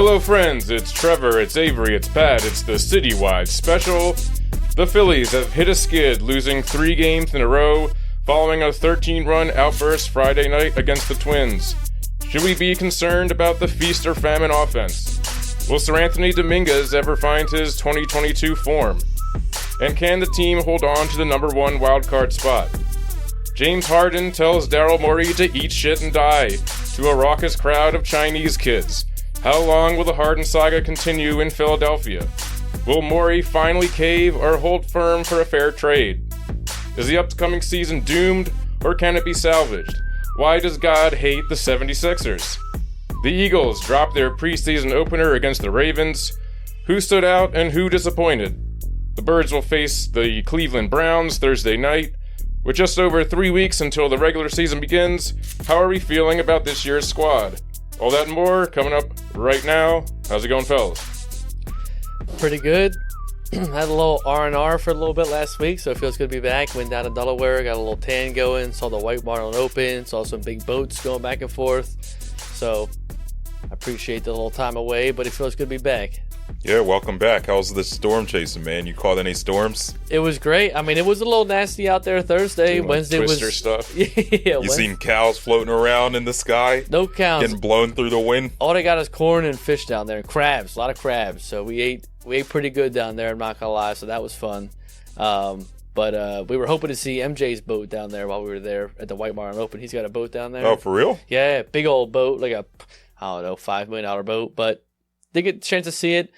Hello friends, it's Trevor, it's Avery, it's Pat, it's the citywide special. The Phillies have hit a skid, losing 3 games in a row following a 13-run outburst Friday night against the Twins. Should we be concerned about the feast or famine offense? Will Sir Anthony Dominguez ever find his 2022 form? And can the team hold on to the number 1 wildcard spot? James Harden tells Daryl Morey to eat shit and die to a raucous crowd of Chinese kids. How long will the Harden saga continue in Philadelphia? Will Morey finally cave or hold firm for a fair trade? Is the upcoming season doomed, or can it be salvaged? Why does God hate the 76ers? The Eagles dropped their preseason opener against the Ravens. Who stood out and who disappointed? The Birds will face the Cleveland Browns Thursday night. With just over 3 weeks until the regular season begins, how are we feeling about this year's squad? All that and more coming up right now. How's it going, fellas? Pretty good. Had a little R&R for a little bit last week, so it feels good to be back. Went down to Delaware, got a little tan going, saw the White Marlin Open, saw some big boats going back and forth. So I appreciate the little time away, but it feels good to be back. Yeah, welcome back. How's the storm chasing, man? You caught any storms? It was great. I mean, it was a little nasty out there Thursday. Wednesday Twister was stuff. Yeah, You seen cows floating around in the sky? No cows. Getting blown through the wind? All they got is corn and fish down there, and crabs, a lot of crabs. So we ate pretty good down there, I'm not gonna lie. So that was fun. But we were hoping to see MJ's boat down there while we were there at the White Marlin Open. He's got a boat down there. Oh, for real? Yeah, big old boat, like a, I don't know, $5 million boat. But did get a chance to see it.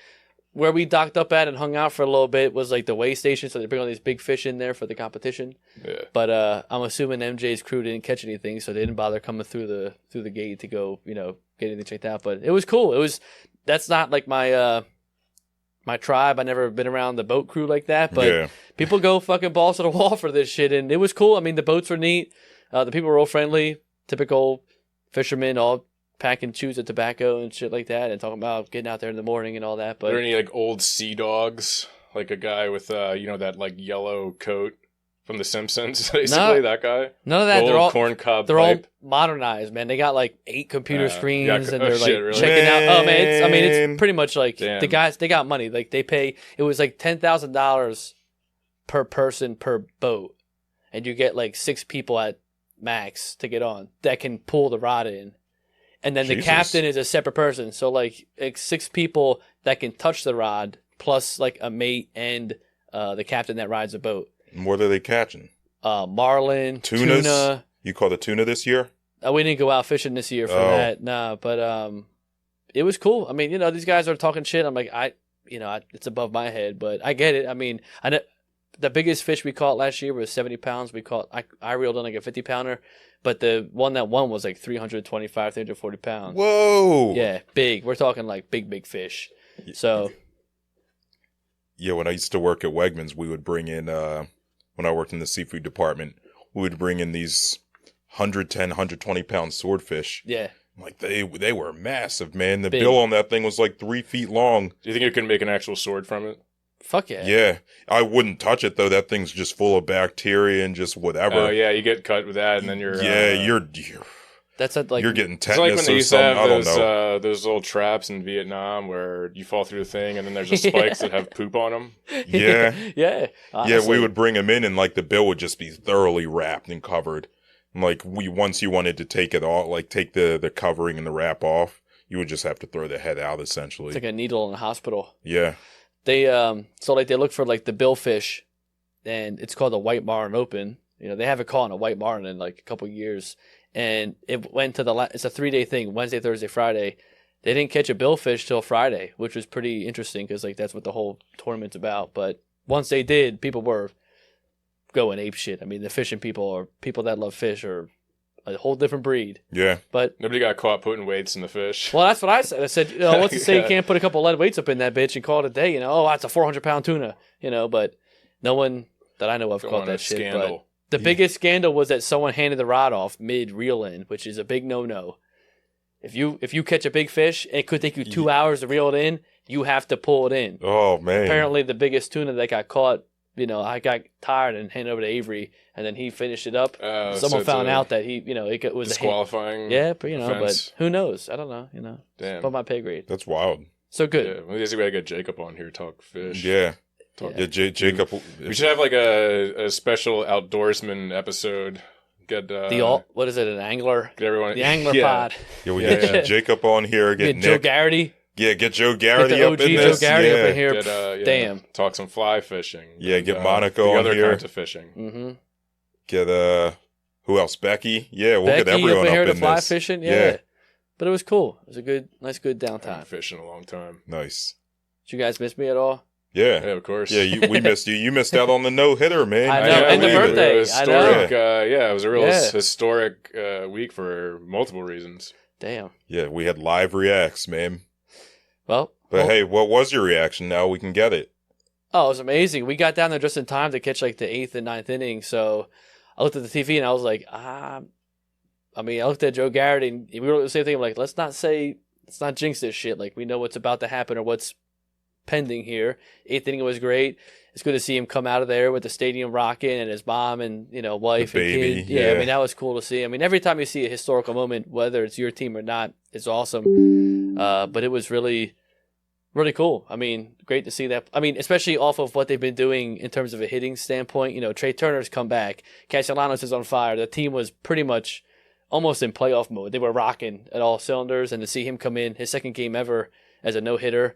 Where we docked up at and hung out for a little bit was like the weigh station, so they bring all these big fish in there for the competition. Yeah. But I'm assuming MJ's crew didn't catch anything, so they didn't bother coming through the gate to go, get anything checked out. But it was cool. That's not like my my tribe. I never been around the boat crew like that, but people go fucking balls to the wall for this shit, and it was cool. I mean, the boats were neat. The people were real friendly, typical fishermen, all packing chews of tobacco and shit like that, and talking about getting out there in the morning and all that. But are there any like old sea dogs, like a guy with that like yellow coat from The Simpsons, basically that guy? None of that. They're all corn cob. They're pipe. all modernized, man. They got like 8 computer screens, and they're really? checking out. Oh man, it's pretty much like Damn. the guys. They got money. Like they pay. It was like $10,000 per person per boat, and you get like 6 people at max to get on that can pull the rod in. And then the captain is a separate person. So, like 6 people that can touch the rod, plus, like, a mate and the captain that rides the boat. And what are they catching? Marlin, Tunas? tuna. You caught a tuna this year? We didn't go out fishing this year for that. Nah, but it was cool. I mean, these guys are talking shit. I'm like, it's above my head, but I get it. I mean, I know the biggest fish we caught last year was 70 pounds. I reeled in like a 50-pounder. But the one that won was like 325, 340 pounds. Whoa! Yeah, big. We're talking like big fish. So. Yeah, when I used to work at Wegmans, we would bring in, when I worked in the seafood department, we would bring in these 110, 120-pound swordfish. Yeah. Like, they were massive, man. The big. bill on that thing was like 3 feet long. Do you think you could make an actual sword from it? Fuck yeah. Yeah. I wouldn't touch it, though. That thing's just full of bacteria and just whatever. Oh, yeah. You get cut with that, and then you're... That's like... You're getting it's tetanus like when they or used to something. have I don't know. those little traps in Vietnam where you fall through the thing, and then there's the spikes that have poop on them. Yeah. Yeah. Honestly. Yeah, we would bring them in, and like the bill would just be thoroughly wrapped and covered. And, like, once you wanted to take it off, like take the covering and the wrap off, you would just have to throw the head out, essentially. It's like a needle in a hospital. Yeah. They they look for like the billfish, and it's called the White Marlin Open. They haven't caught a white marlin in like a couple of years, and it went to it's a 3-day thing: Wednesday, Thursday, Friday. They didn't catch a billfish till Friday, which was pretty interesting because like that's what the whole tournament's about. But once they did, people were going ape shit. I mean, the fishing people or people that love fish are a whole different breed. Yeah. But nobody got caught putting weights in the fish. Well, that's what I said. I said, what's to say you can't put a couple of lead weights up in that bitch and call it a day? That's a 400-pound tuna. But no one that I know of caught that shit. Scandal. But the biggest scandal was that someone handed the rod off mid reel in, which is a big no-no. If you catch a big fish, it could take you 2 hours to reel it in. You have to pull it in. Oh man! Apparently, the biggest tuna that got caught I got tired and handed over to Avery, and then he finished it up. So Someone it's found out that he, it was disqualifying. Yeah, but offense. but who knows? I don't know. Damn. Above my pay grade. That's wild. So good. Yeah, we gotta get Jacob on here to talk fish. Yeah. Yeah. Jacob. We should have like a special outdoorsman episode. Get What is it? An angler? Get everyone. The angler yeah. pod. Yeah, we get Jacob on here. Get Get Joe Nick. Garrity. Yeah, get Joe Garrity Get the up OG in Joe this. Garrity yeah. up in here. Get, Damn. Talk some fly fishing. Yeah, and, get Monaco the on other here. kinds of fishing. Mm-hmm. Get who else? Becky. Yeah, we'll Becky get everyone up in here up to in fly this. fishing. Yeah. But it was cool. It was a good I haven't downtime. fished in a long time. Nice. Did you guys miss me at all? Yeah. Yeah, of course. Yeah, we missed you. You missed out on the no hitter, man. I know, can't and the believe it. birthday. It was I know. historic. It was a real Yeah. historic week for multiple reasons. Damn. Yeah, we had live reacts, man. Well. But hey, what was your reaction? Now we can get it. Oh, it was amazing. We got down there just in time to catch like the 8th and 9th inning. So I looked at the TV and I was like, I looked at Joe Garrett and we were the same thing. I'm like, let's not jinx this shit. Like, we know what's about to happen or what's pending here. 8th inning was great. It's good to see him come out of there with the stadium rocking and his mom and, wife The and baby, kid. Yeah, yeah. that was cool to see. Every time you see a historical moment, whether it's your team or not, it's awesome. But it was really, really cool. Great to see that. Especially off of what they've been doing in terms of a hitting standpoint. Trey Turner's come back. Castellanos is on fire. The team was pretty much almost in playoff mode. They were rocking at all cylinders, and to see him come in, his second game ever as a no-hitter,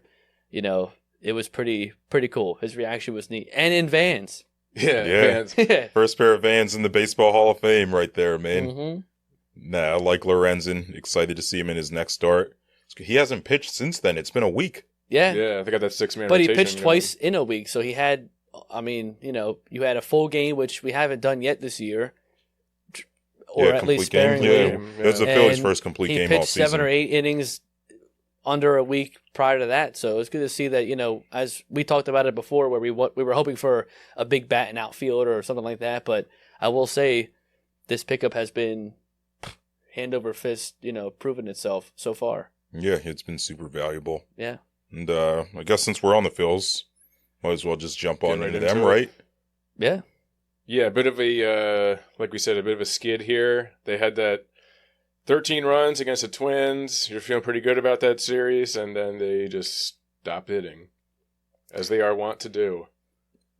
it was pretty cool. His reaction was neat. And in Vans. Yeah. Yeah. First pair of Vans in the Baseball Hall of Fame right there, man. Mm-hmm. Nah, I like Lorenzen. Excited to see him in his next start. He hasn't pitched since then. It's been a week. Yeah. Yeah, they got that 6-man But he rotation pitched going. twice in a week, so he had, you had a full game, which we haven't done yet this year. Or at least complete game. sparingly. Yeah, it was the Phillies' And first complete he game all pitched season. 7 or 8 innings under a week prior to that, so it's good to see that, as we talked about it before, where we were hoping for a big bat in outfield or something like that, but I will say this pickup has been hand over fist, proven itself so far. Yeah, it's been super valuable. Yeah. And I guess since we're on the Phils, might as well just jump on Get right into into them, it. right? Yeah. Yeah, a bit of a, like we said, a bit of a skid here. They had that 13 runs against the Twins. You're feeling pretty good about that series, and then they just stopped hitting, as they are wont to do.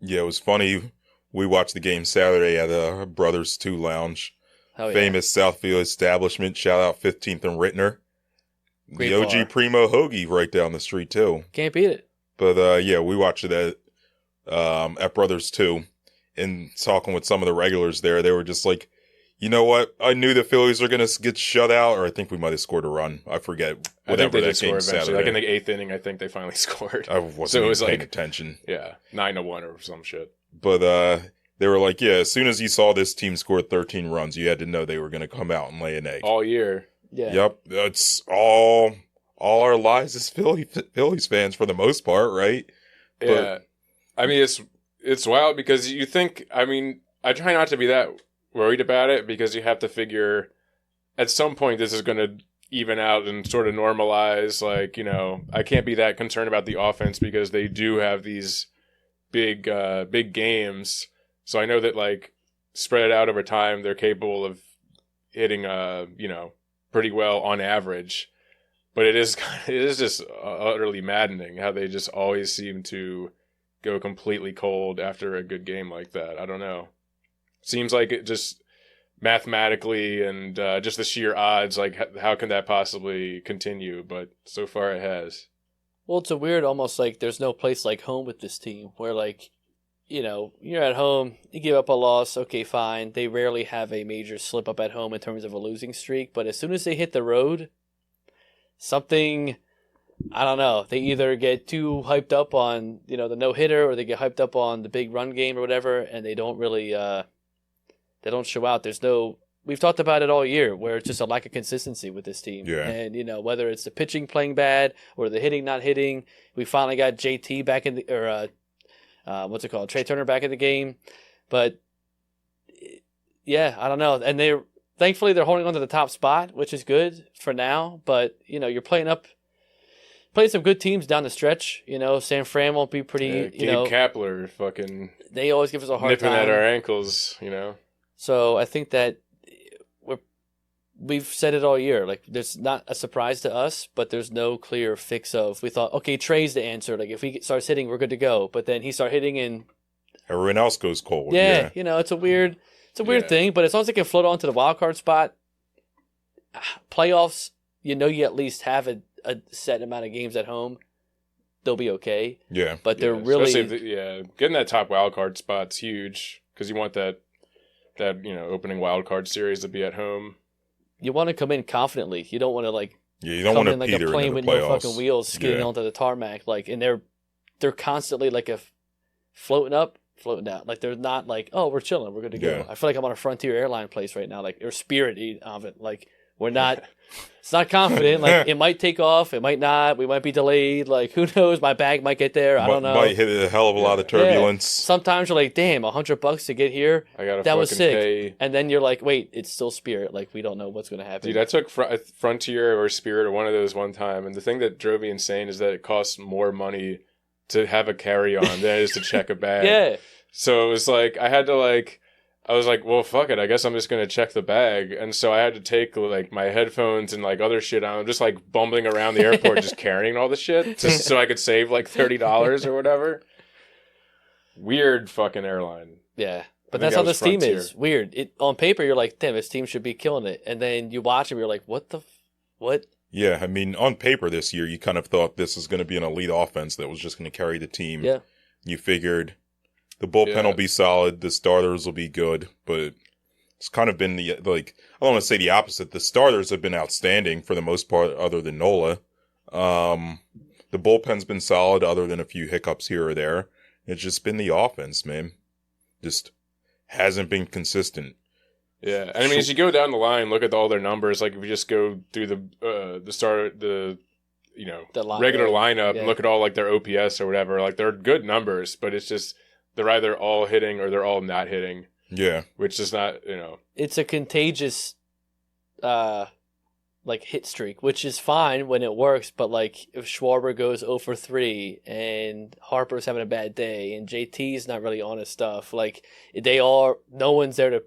Yeah, it was funny. We watched the game Saturday at Brothers 2 Lounge. Oh, yeah. Famous Southfield establishment. Shout out 15th and Rittner. Great the OG bar. Primo Hoagie right down the street, too. Can't beat it. But yeah, we watched it at Brothers 2. And talking with some of the regulars there, they were just like, you know what? I knew the Phillies are going to get shut out, or I think we might have scored a run. I forget. I think Whatever they that did score game eventually. Saturday. Like in the 8th inning, I think they finally scored. I wasn't So it even was paying like- attention. Yeah, 9-1 or some shit. But they were like, yeah, as soon as you saw this team score 13 runs, you had to know they were going to come out and lay an egg. All year. Yeah. Yep, that's all our lives as Phillies fans for the most part, right? Yeah. It's wild because you think, I try not to be that worried about it because you have to figure at some point this is going to even out and sort of normalize. Like, I can't be that concerned about the offense because they do have these big games. So I know that, like, spread it out over time, they're capable of hitting, pretty well on average. But it is just utterly maddening how they just always seem to go completely cold after a good game like that. I don't know. Seems like it just mathematically and just the sheer odds, like how can that possibly continue? But so far it has. Well, it's a weird, almost like there's no place like home with this team where, like, you're at home, you give up a loss, okay, fine. They rarely have a major slip up at home in terms of a losing streak, but as soon as they hit the road, something, I don't know, they either get too hyped up on, the no-hitter, or they get hyped up on the big run game or whatever, and they don't really, they don't show out. We've talked about it all year, where it's just a lack of consistency with this team. Yeah. And, whether it's the pitching playing bad or the hitting not hitting, we finally got JT back in Trey Turner back in the game. But, yeah, I don't know. And thankfully they're holding on to the top spot, which is good for now. But, you're playing up played some good teams down the stretch. San Fran won't be pretty. Gabe Kapler, fucking. They always give us a hard nipping time at our ankles. So I think that we've said it all year. Like, there's not a surprise to us, but there's no clear fix of. We thought, okay, Trey's the answer. Like, if he starts hitting, we're good to go. But then he started hitting, and everyone else goes cold. Yeah, it's a weird thing. But as long as they can float on to the wild card spot, playoffs, you at least have a set amount of games at home. They'll be okay. Yeah, but they're really getting that top wild card spot's huge because you want that opening wild card series to be at home. You want to come in confidently. You don't want to you don't want to like a plane with no fucking wheels skidding onto the tarmac. And they're constantly floating up, floating down. They're not oh, we're chilling, we're good to go. Yeah. I feel like I'm on a Frontier airline place right now, or Spirit of it. We're not. It's not confident. It might take off, it might not. We might be delayed. Who knows? My bag might get there. I don't know. Might hit a hell of a lot of turbulence. Sometimes you're damn, $100 to get here. That was sick. Pay. And then you're wait, it's still Spirit. We don't know what's going to happen. Dude, I took Frontier or Spirit or one of those one time, and the thing that drove me insane is that it costs more money to have a carry-on than it is to check a bag. Yeah. So it was I had to I was well, fuck it. I guess I'm just going to check the bag. And so I had to take my headphones and other shit on. I'm just bumbling around the airport just carrying all the shit just so I could save $30 or whatever. Weird fucking airline. Yeah. But that's how this team is. Weird. On paper, you're damn, this team should be killing it. And then you watch them, you're what? Yeah, I mean, on paper this year, you kind of thought this was going to be an elite offense that was just going to carry the team. Yeah. You figured the bullpen will be solid, the starters will be good, but it's kind of been I don't want to say the opposite. The starters have been outstanding for the most part, other than Nola. The bullpen's been solid, other than a few hiccups here or there. It's just been the offense, man. Just hasn't been consistent. Yeah, I mean, as you go down the line, look at all their numbers. If you just go through the regular lineup and look at all their OPS or whatever, they're good numbers, but it's just they're either all hitting or they're all not hitting. Yeah, which is not It's a contagious, hit streak, which is fine when it works. But if Schwarber goes 0 for 3 and Harper's having a bad day and JT's not really on his stuff, no one's there to.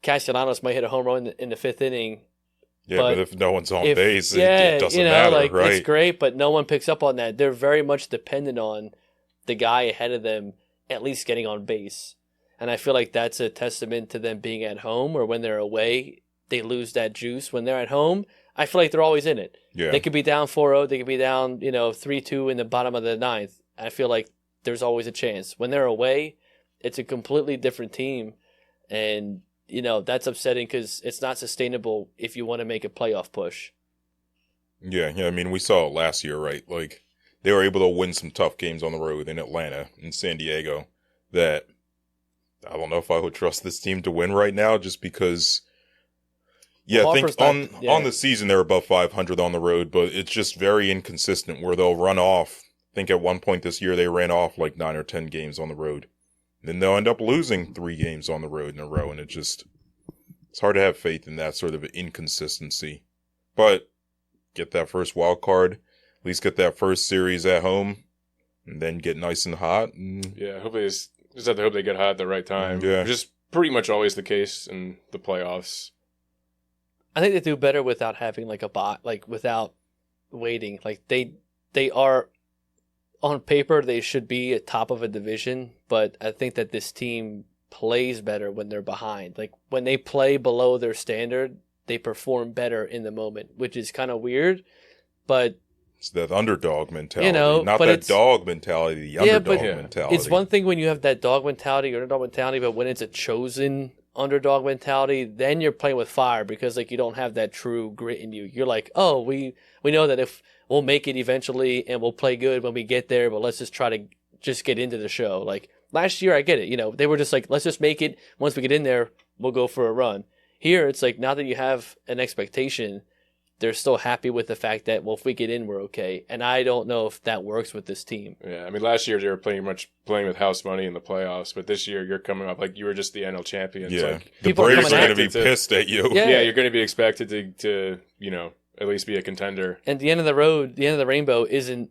Castellanos might hit a home run in the 5th inning. Yeah, but if no one's on base, it doesn't matter, right? It's great, but no one picks up on that. They're very much dependent on the guy ahead of them at least getting on base. And I feel like that's a testament to them being at home, or when they're away, they lose that juice. When they're at home, I feel like they're always in it. Yeah. They could be down 4-0, they could be down 3-2 in the bottom of the 9th. I feel like there's always a chance. When they're away, it's a completely different team. And, that's upsetting because it's not sustainable if you want to make a playoff push. Yeah, I mean, we saw it last year, right? They were able to win some tough games on the road in Atlanta and San Diego that I don't know if I would trust this team to win right now just because, I think on the season they're above 500 on the road, but it's just very inconsistent where they'll run off. I think at one point this year they ran off 9 or 10 games on the road. Then they'll end up losing 3 games on the road in a row, and it's hard to have faith in that sort of inconsistency. But get that first wild card, at least get that first series at home, and then get nice and hot. Yeah, hopefully just have to hope they get hot at the right time. Yeah. Which is pretty much always the case in the playoffs. I think they do better without having a bot, without waiting. They are. On paper, they should be at top of a division, but I think that this team plays better when they're behind. When they play below their standard, they perform better in the moment, which is kind of weird, but... It's that underdog mentality, not that dog mentality, the underdog mentality. It's one thing when you have that dog mentality or underdog mentality, but when it's a chosen underdog mentality, then you're playing with fire because you don't have that true grit in you. You're we know that if... we'll make it eventually, and we'll play good when we get there, but let's just try to just get into the show. Last year, I get it. They were just let's just make it. Once we get in there, we'll go for a run. Here, it's now that you have an expectation, they're still happy with the fact that, if we get in, we're okay. And I don't know if that works with this team. Yeah, I mean, last year they were pretty much playing with house money in the playoffs, but this year you're coming up you were just the NL champions. Yeah, the Braves are going to be pissed at you. Yeah, you're going to be expected to at least be a contender. And the end of the road, the end of the rainbow isn't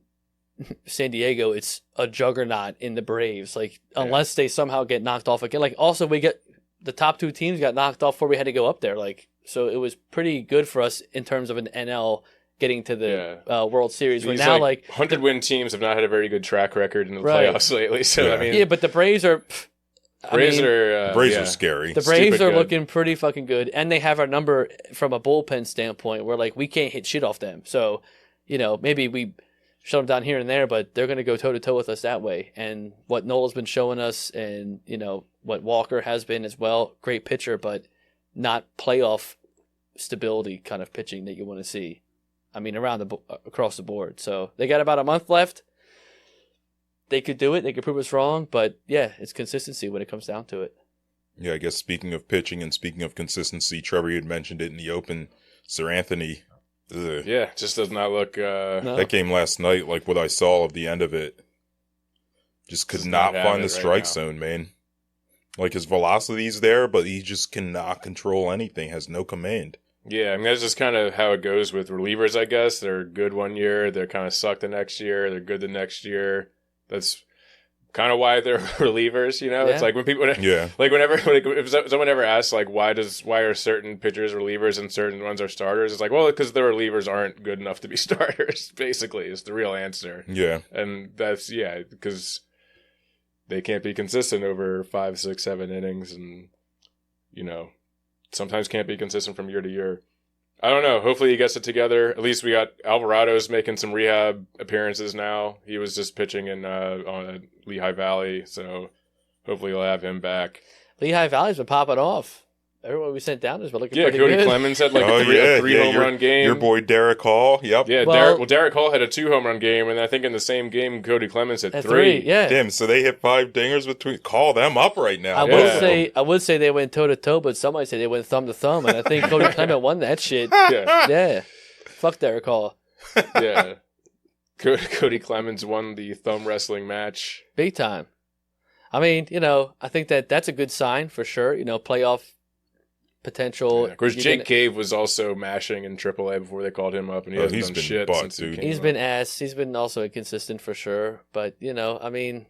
San Diego. It's a juggernaut in the Braves. Like, unless they somehow get knocked off again. Like, also, the top 2 teams got knocked off before we had to go up there. Like, so it was pretty good for us in terms of an NL getting to the World Series. These now, 100-win teams have not had a very good track record in the playoffs lately. So I mean, yeah, but the Braves are. Braves are scary. The Braves are looking pretty fucking good, and they have our number from a bullpen standpoint, where like we can't hit shit off them. So, maybe we shut them down here and there, but they're going to go toe to toe with us that way. And what Nola's been showing us, and what Walker has been as well, great pitcher, but not playoff stability kind of pitching that you want to see. I mean, across the board. So they got about a month left. They could do it. They could prove us wrong. But, yeah, it's consistency when it comes down to it. Yeah, I guess speaking of pitching and speaking of consistency, Trevor, you had mentioned it in the open. Sir Anthony. Ugh. Yeah, just does not look... No. That game last night, like what I saw of the end of it, just could not find the strike zone, man. Like, his velocity's there, but he just cannot control anything, has no command. Yeah, I mean, that's just kind of how it goes with relievers, I guess. They're good one year, they're kind of suck the next year, they're good the next year. That's kind of why they're relievers, Yeah. It's like when people, like whenever, if someone ever asks, like, why are certain pitchers relievers and certain ones are starters? It's like, well, because the relievers aren't good enough to be starters. Basically, is the real answer. Yeah, and that's because they can't be consistent over 5, 6, 7 innings, and sometimes can't be consistent from year to year. I don't know. Hopefully he gets it together. At least we got Alvarado's making some rehab appearances now. He was just pitching on Lehigh Valley, so hopefully we'll have him back. Lehigh Valley's been popping off. Everyone we sent down has been looking pretty Cody good. Clemens had a three home run game. Your boy Derek Hall, yep. Yeah, Derek Hall had a 2 home run game, and I think in the same game Cody Clemens had 3. Yeah. Damn, so they hit 5 dingers between. Call them up right now. I would say they went toe to toe, but somebody said they went thumb to thumb, and I think Cody Clemens won that shit. Yeah. Fuck Derek Hall. Yeah. Cody Clemens won the thumb wrestling match. Big time. I mean, I think that's a good sign for sure. Playoff potential. Yeah, of course, Jake Cave was also mashing in AAA before they called him up, and he hasn't done shit since he came He's been ass. He's been also inconsistent for sure. But, I mean,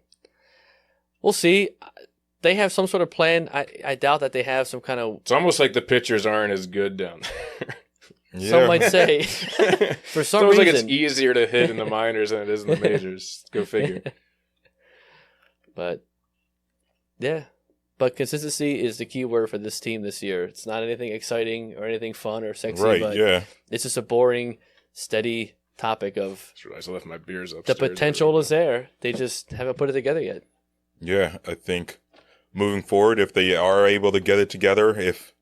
we'll see. They have some sort of plan. I doubt that they have some kind of... It's almost like the pitchers aren't as good down there. Yeah. Some might say. For some reason. It's like it's easier to hit in the minors than it is in the majors. Go figure. But, yeah. But consistency is the key word for this team this year. It's not anything exciting or anything fun or sexy, but it's just a boring, steady topic of... I realized I left my beers upstairs. The potential is there. They just haven't put it together yet. Yeah, I think moving forward, if they are able to get it together, if,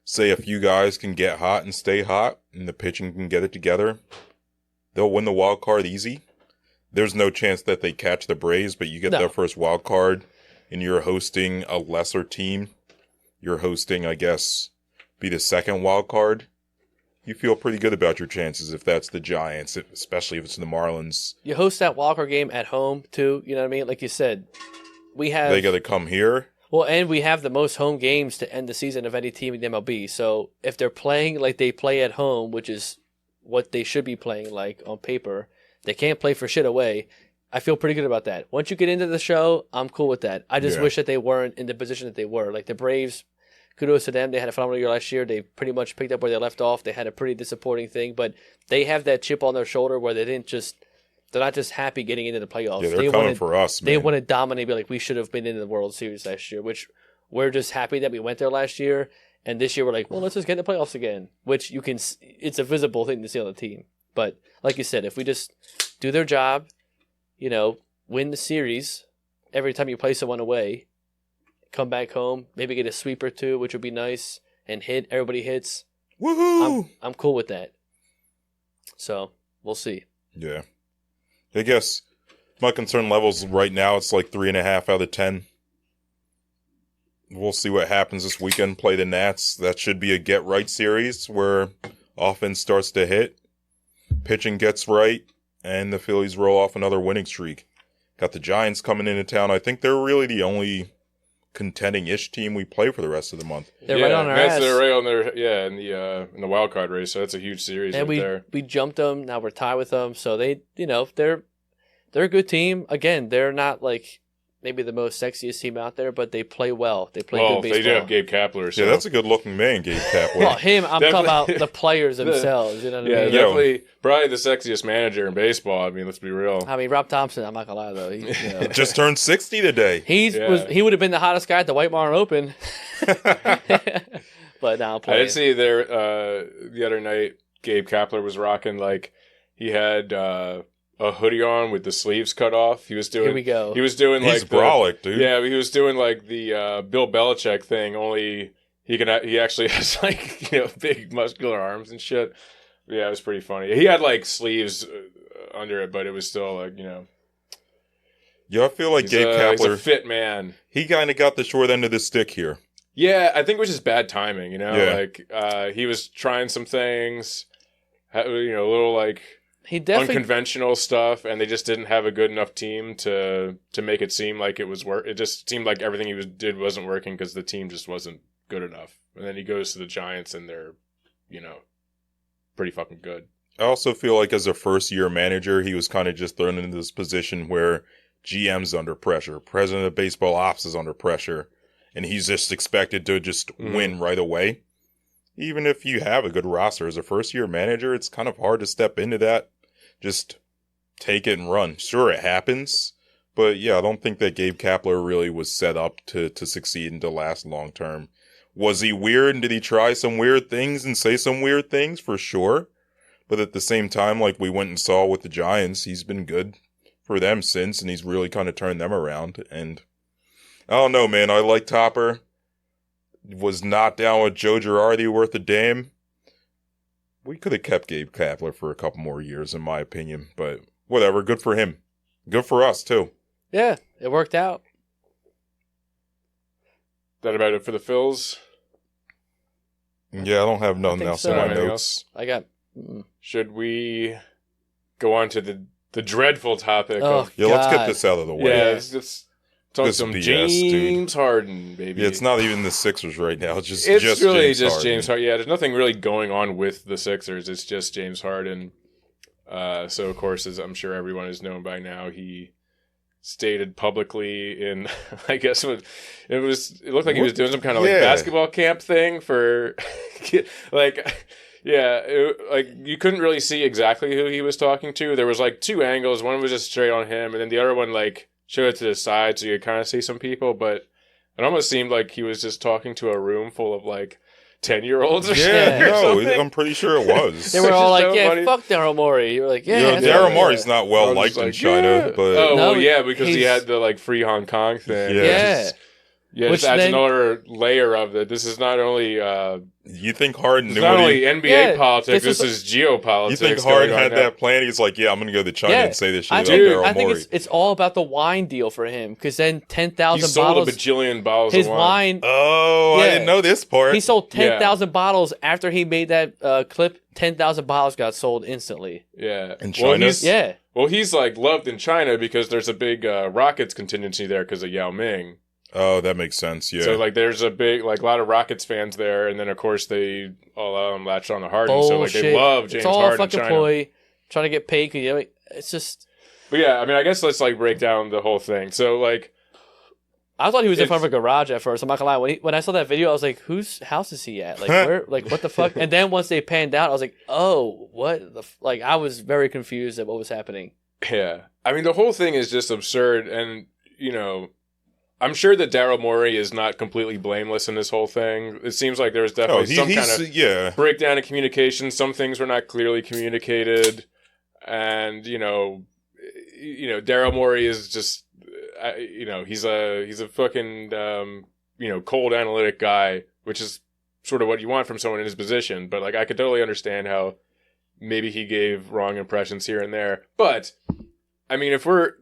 say, a few guys can get hot and stay hot, and the pitching can get it together, they'll win the wild card easy. There's no chance that they catch the Braves, but you get their first wild card, and you're hosting a lesser team. You're hosting, I guess, be the second wild card. You feel pretty good about your chances if that's the Giants, especially if it's the Marlins. You host that wild card game at home, too. You know what I mean? Like you said, they got to come here. Well, and we have the most home games to end the season of any team in the MLB. So if they're playing like they play at home, which is what they should be playing like on paper, they can't play for shit away. I feel pretty good about that. Once you get into the show, I'm cool with that. I just wish that they weren't in the position that they were. Like the Braves, kudos to them. They had a phenomenal year last year. They pretty much picked up where they left off. They had a pretty disappointing thing, but they have that chip on their shoulder where they're not just happy getting into the playoffs. Yeah, they're coming for us, man. They want to dominate, be like, we should have been in the World Series last year, which we're just happy that we went there last year. And this year we're like, well, let's just get in the playoffs again, which it's a visible thing to see on the team. But like you said, if we just do their job, win the series every time you play someone away, come back home, maybe get a sweep or two, which would be nice, and everybody hits. Woohoo! I'm cool with that. So we'll see. Yeah. I guess my concern levels right now, it's like 3.5 out of 10. We'll see what happens this weekend. Play the Nats. That should be a get-right series where offense starts to hit, pitching gets right, and the Phillies roll off another winning streak. Got the Giants coming into town. I think they're really the only contending-ish team we play for the rest of the month. They're right on our ass. They're right on their in the wild card race. So that's a huge series. And we jumped them. Now we're tied with them. So they're a good team. Again, they're not like maybe the most sexiest team out there, but they play well. They play good baseball. They do have Gabe Kapler. So. Yeah, that's a good-looking man, Gabe Kapler. Well, him. I'm talking about the players themselves. You know what I mean? Definitely. Probably the sexiest manager in baseball. I mean, let's be real. I mean, Rob Thompson. I'm not gonna lie though. He just turned 60 today. He would have been the hottest guy at the White Barn Open. But now I did see there the other night. Gabe Kapler was rocking he had. A hoodie on with the sleeves cut off. He was doing. Here we go. He was doing He's brolic, dude. Yeah, he was doing the Bill Belichick thing. Only he actually has big muscular arms and shit. Yeah, it was pretty funny. He had sleeves under it, but it was still Yeah, I feel like Gabe Kapler. He's a fit man. He kind of got the short end of the stick here. Yeah, I think it was just bad timing. Yeah. He was trying some things. A little he definitely unconventional stuff, and they just didn't have a good enough team to make it seem like it was work. It just seemed like everything he did wasn't working because the team just wasn't good enough. And then he goes to the Giants, and they're, pretty fucking good. I also feel like as a first-year manager, he was kind of just thrown into this position where GM's under pressure, president of baseball ops is under pressure, and he's just expected to just win right away. Even if you have a good roster as a first-year manager, it's kind of hard to step into that. Just take it and run. Sure, it happens. But yeah, I don't think that Gabe Kapler really was set up to succeed and to last long term. Was he weird and did he try some weird things and say some weird things? For sure. But at the same time, like we went and saw with the Giants, he's been good for them since, and he's really kind of turned them around. And I don't know, man. I like Topper. Was not down with Joe Girardi worth a damn. We could have kept Gabe Kapler for a couple more years, in my opinion. But whatever, good for him. Good for us, too. Yeah, it worked out. That about it for the Phils? Yeah, I don't have nothing else in my notes. I got... Should we go on to the dreadful topic of... Yeah, let's get this out of the way. Yeah, let's talk some BS, James Harden, baby. Yeah, it's not even the Sixers right now. It's just really James just Harden. James Harden. Yeah, there's nothing really going on with the Sixers. It's just James Harden. So, of course, as I'm sure everyone has known by now, he stated publicly in, I guess it looked like he was doing some kind of basketball camp thing for, you couldn't really see exactly who he was talking to. There was two angles. One was just straight on him, and then the other one showed it to the side so you could kind of see some people, but it almost seemed like he was just talking to a room full of 10-year-olds or something. I'm pretty sure it was. They were all funny. Fuck Daryl Morey. You were like, Daryl Morey's not well liked in China, but because he had the free Hong Kong thing. Yeah. Which adds another layer of it. This is not only you think Harden knew not only NBA politics, this is geopolitics. You think Harden had that plan? He's like, I'm going to go to China and say this shit about Daryl Morey. I think it's all about the wine deal for him, because then 10,000 bottles. He sold a bajillion bottles of wine. Oh, I didn't know this part. He sold 10,000 bottles after he made that clip. 10,000 bottles got sold instantly. Yeah. In China? Well, he's loved in China because there's a big Rockets contingency there because of Yao Ming. Oh, that makes sense, yeah. So, there's a big, a lot of Rockets fans there, and then, of course, they all latched on to Harden, so, they love James Harden in China. It's all a fucking ploy, trying to get paid, because, it's just... But, yeah, I mean, I guess let's, break down the whole thing. So, I thought he was in front of a garage at first, I'm not gonna lie. When I saw that video, I was like, whose house is he at? Where, what the fuck? And then once they panned out, I was like, oh, what the I was very confused at what was happening. Yeah. I mean, the whole thing is just absurd, and, I'm sure that Daryl Morey is not completely blameless in this whole thing. It seems like there's definitely some kind of breakdown in communication. Some things were not clearly communicated. And, Daryl Morey is just, he's a fucking, cold analytic guy, which is sort of what you want from someone in his position. But, I could totally understand how maybe he gave wrong impressions here and there. But, I mean, if we're,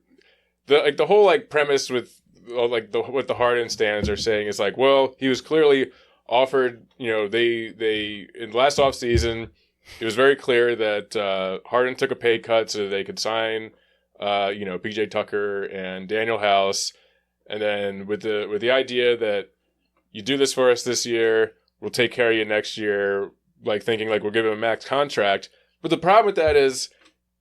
the whole, premise with, what the Harden stands are saying is well, he was clearly offered, they in the last offseason, it was very clear that Harden took a pay cut so they could sign, PJ Tucker and Daniel House. and then with the idea that you do this for us this year, we'll take care of you next year, like thinking like we'll give him a max contract. But the problem with that is,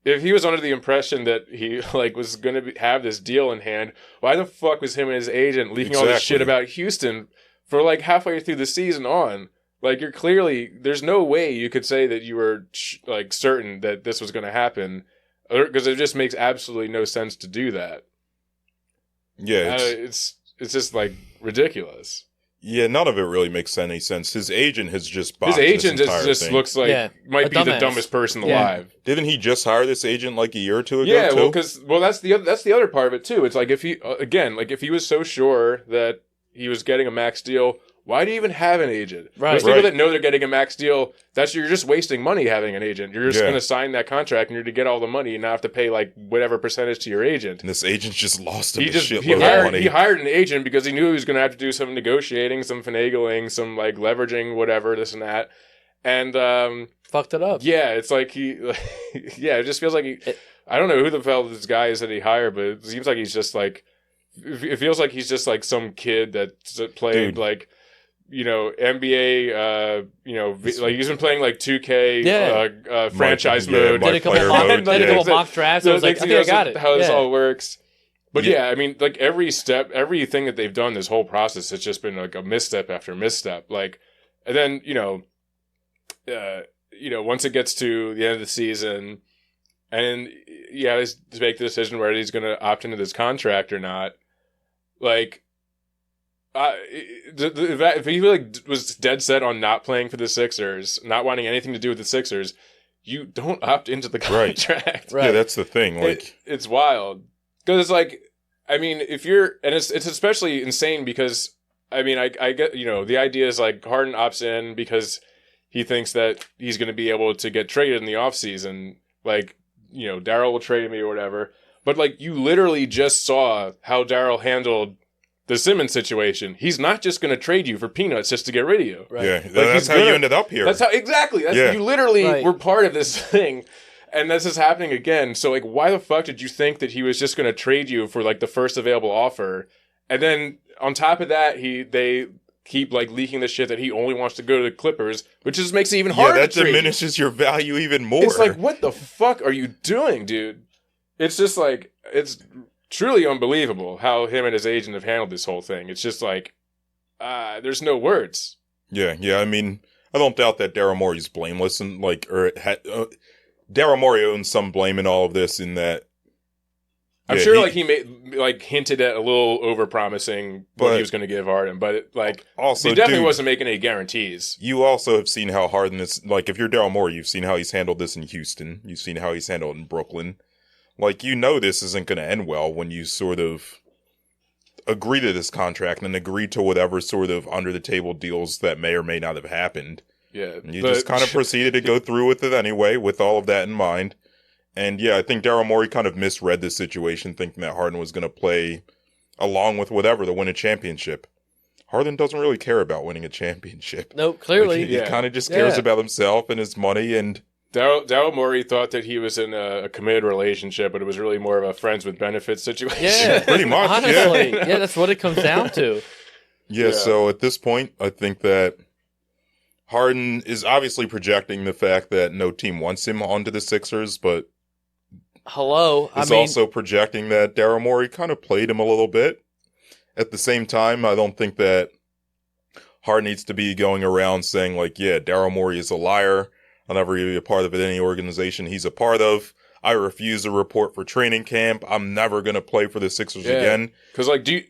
if he was under the impression that he like was going to have this deal in hand, why the fuck was him and his agent leaking all this shit about Houston for like halfway through the season on? Like, you're clearly, there's no way you could say that you were like certain that this was going to happen, because it just makes absolutely no sense to do that. Yeah, it's just like ridiculous. Yeah, none of it really makes any sense. His agent has just botched his agent this entire just thing. looks like might be the dumbest person alive. Didn't he just hire this agent like a year or two ago? Yeah, too? well, that's the other part of it too. It's like if he was so sure that he was getting a max deal, why do you even have an agent? Right. Those people that know they're getting a max deal, you're just wasting money having an agent. You're just Yeah. going to sign that contract and you're to get all the money and not have to pay like whatever percentage to your agent. And this agent just lost him He a shitload of money. He hired an agent because he knew he was going to have to do some negotiating, some finagling, some like leveraging, whatever, this and that. And fucked it up. yeah, it's like it just feels like I don't know who the hell this guy is that he hired, but it seems like he's just like, it feels like he's just like some kid that played like, NBA, like he's been playing like 2K franchise mode. Did a couple mock drafts. I was like, okay, I got it. How this all works. But yeah, I mean, like everything that they've done this whole process, it's just been like a misstep after misstep. Like, and then, once it gets to the end of the season and he has to make the decision whether he's going to opt into this contract or not, like, if he like was dead set on not playing for the Sixers, not wanting anything to do with the Sixers, you don't opt into the contract. Right. Yeah, that's the thing. Like, it's wild because it's like, I mean, if you're, and it's especially insane because I mean, I get, the idea is like Harden opts in because he thinks that he's going to be able to get traded in the offseason. Like, Daryl will trade me or whatever. But like, you literally just saw how Daryl handled the Simmons situation. He's not just going to trade you for peanuts just to get rid of you. Right? Yeah, that's how you ended up here. That's how, exactly. You literally were part of this thing. And this is happening again. So like, why the fuck did you think that he was just going to trade you for like the first available offer? And then on top of that, they keep like leaking the shit that he only wants to go to the Clippers, which just makes it even harder. Yeah, that diminishes your value even more. It's like, what the fuck are you doing, dude? It's just like, it's truly unbelievable how him and his agent have handled this whole thing. It's just like, there's no words. Yeah. I mean, I don't doubt that Daryl Morey's blameless and like, Daryl Morey owns some blame in all of this. In that, I'm sure he made like hinted at a little overpromising what he was going to give Harden, but also he definitely wasn't making any guarantees. You also have seen how Harden is. Like, if you're Daryl Morey, you've seen how he's handled this in Houston. You've seen how he's handled it in Brooklyn. Like, this isn't going to end well when you sort of agree to this contract and agree to whatever sort of under-the-table deals that may or may not have happened. Yeah. And you just kind of proceeded to go through with it anyway, with all of that in mind. And yeah, I think Daryl Morey kind of misread the situation, thinking that Harden was going to play along with whatever to win a championship. Harden doesn't really care about winning a championship. Nope, clearly. Like, he kind of just cares about himself and his money and... Daryl Morey thought that he was in a committed relationship, but it was really more of a friends with benefits situation. Yeah, pretty much. Honestly, yeah, that's what it comes down to. Yeah, so at this point, I think that Harden is obviously projecting the fact that no team wants him onto the Sixers, but also projecting that Daryl Morey kind of played him a little bit. At the same time, I don't think that Harden needs to be going around saying like, yeah, Daryl Morey is a liar. I'll never be a part of any organization he's a part of. I refuse to report for training camp. I'm never going to play for the Sixers again. Because, do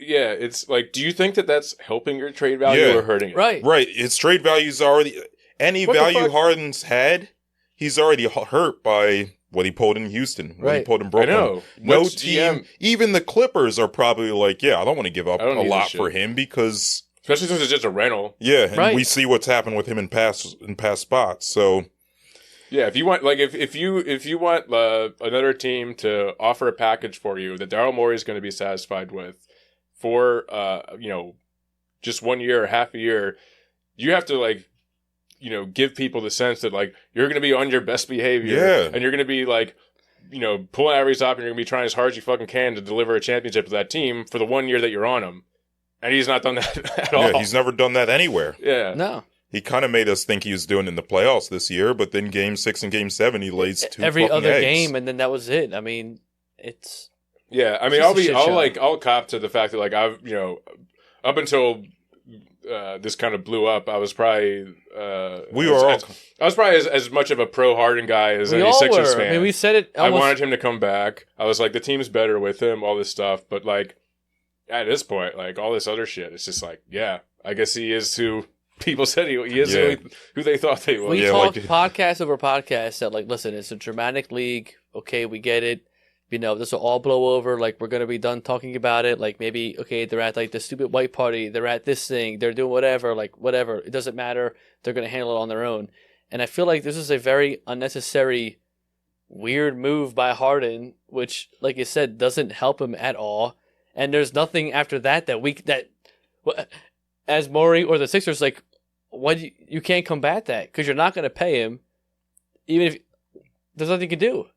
you think that that's helping your trade value or hurting it? Right. His trade value's already, any value Harden's had, he's already hurt by what he pulled in Houston, what he pulled in Brooklyn. I know. No team, even the Clippers are probably like, I don't want to give up a lot for him because... Especially since it's just a rental. Yeah, and we see what's happened with him in past spots, so... Yeah, if you want, if you want another team to offer a package for you that Daryl Morey is going to be satisfied with for just 1 year or half a year, you have to give people the sense that you're going to be on your best behavior, and you're going to be pulling out every stop, and you're going to be trying as hard as you fucking can to deliver a championship to that team for the 1 year that you're on them. And he's not done that at all. Yeah, he's never done that anywhere. Yeah. No. He kind of made us think he was doing it in the playoffs this year, but then Game 6 and Game 7, he lays two every fucking other eggs. game, and then that was it. I mean, it's Yeah, I mean, just a shit show. I'll cop to the fact that like I've up until this kind of blew up, I was probably I was probably as much of a pro Harden guy as we any all Sixers were. fan. I mean, we said it. I Almost, wanted him to come back. I was like, the team's better with him, all this stuff. But like at this point, like all this other shit, it's just like, yeah, I guess he is who people said he is, who they thought they was. We talked podcast over podcast that like, listen, it's a dramatic league. Okay, we get it. This will all blow over. Like, we're gonna be done talking about it. Like, maybe they're at like the stupid white party. They're at this thing. They're doing whatever. Like, whatever. It doesn't matter. They're gonna handle it on their own. And I feel like this is a very unnecessary, weird move by Harden, which, like you said, doesn't help him at all. And there's nothing after that as Morey or the Sixers, like, you can't combat that because you're not gonna pay him, even if there's nothing you can do.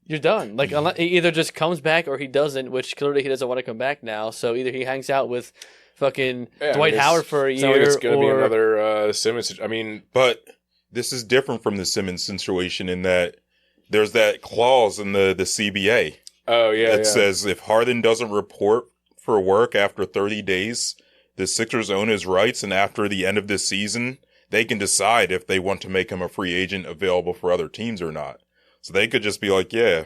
You're done. Like, unless he either just comes back or he doesn't, which clearly he doesn't want to come back now. So either he hangs out with fucking Dwight Howard for a year, it's going to be another Simmons. I mean, but this is different from the Simmons situation in that there's that clause in the CBA. Oh yeah, that says if Harden doesn't report for work after 30 days, the Sixers own his rights, and after the end of this season, they can decide if they want to make him a free agent available for other teams or not. So they could just be like, yeah,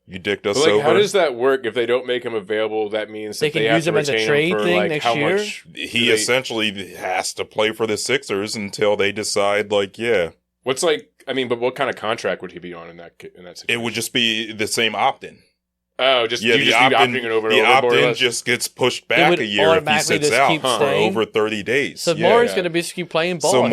you dicked us over. How does that work if they don't make him available? That means they that can they have use to him as a retain trade him for thing like next how year? much? He essentially has to play for the Sixers until they decide, like, yeah. What's like, I mean, but what kind of contract would he be on in that situation? It would just be the same opt-in. Oh, just you just be opting it over and the over. The opt-in just gets pushed back a year if he sits out for over 30 days. So Morey's going to be keep playing ball. So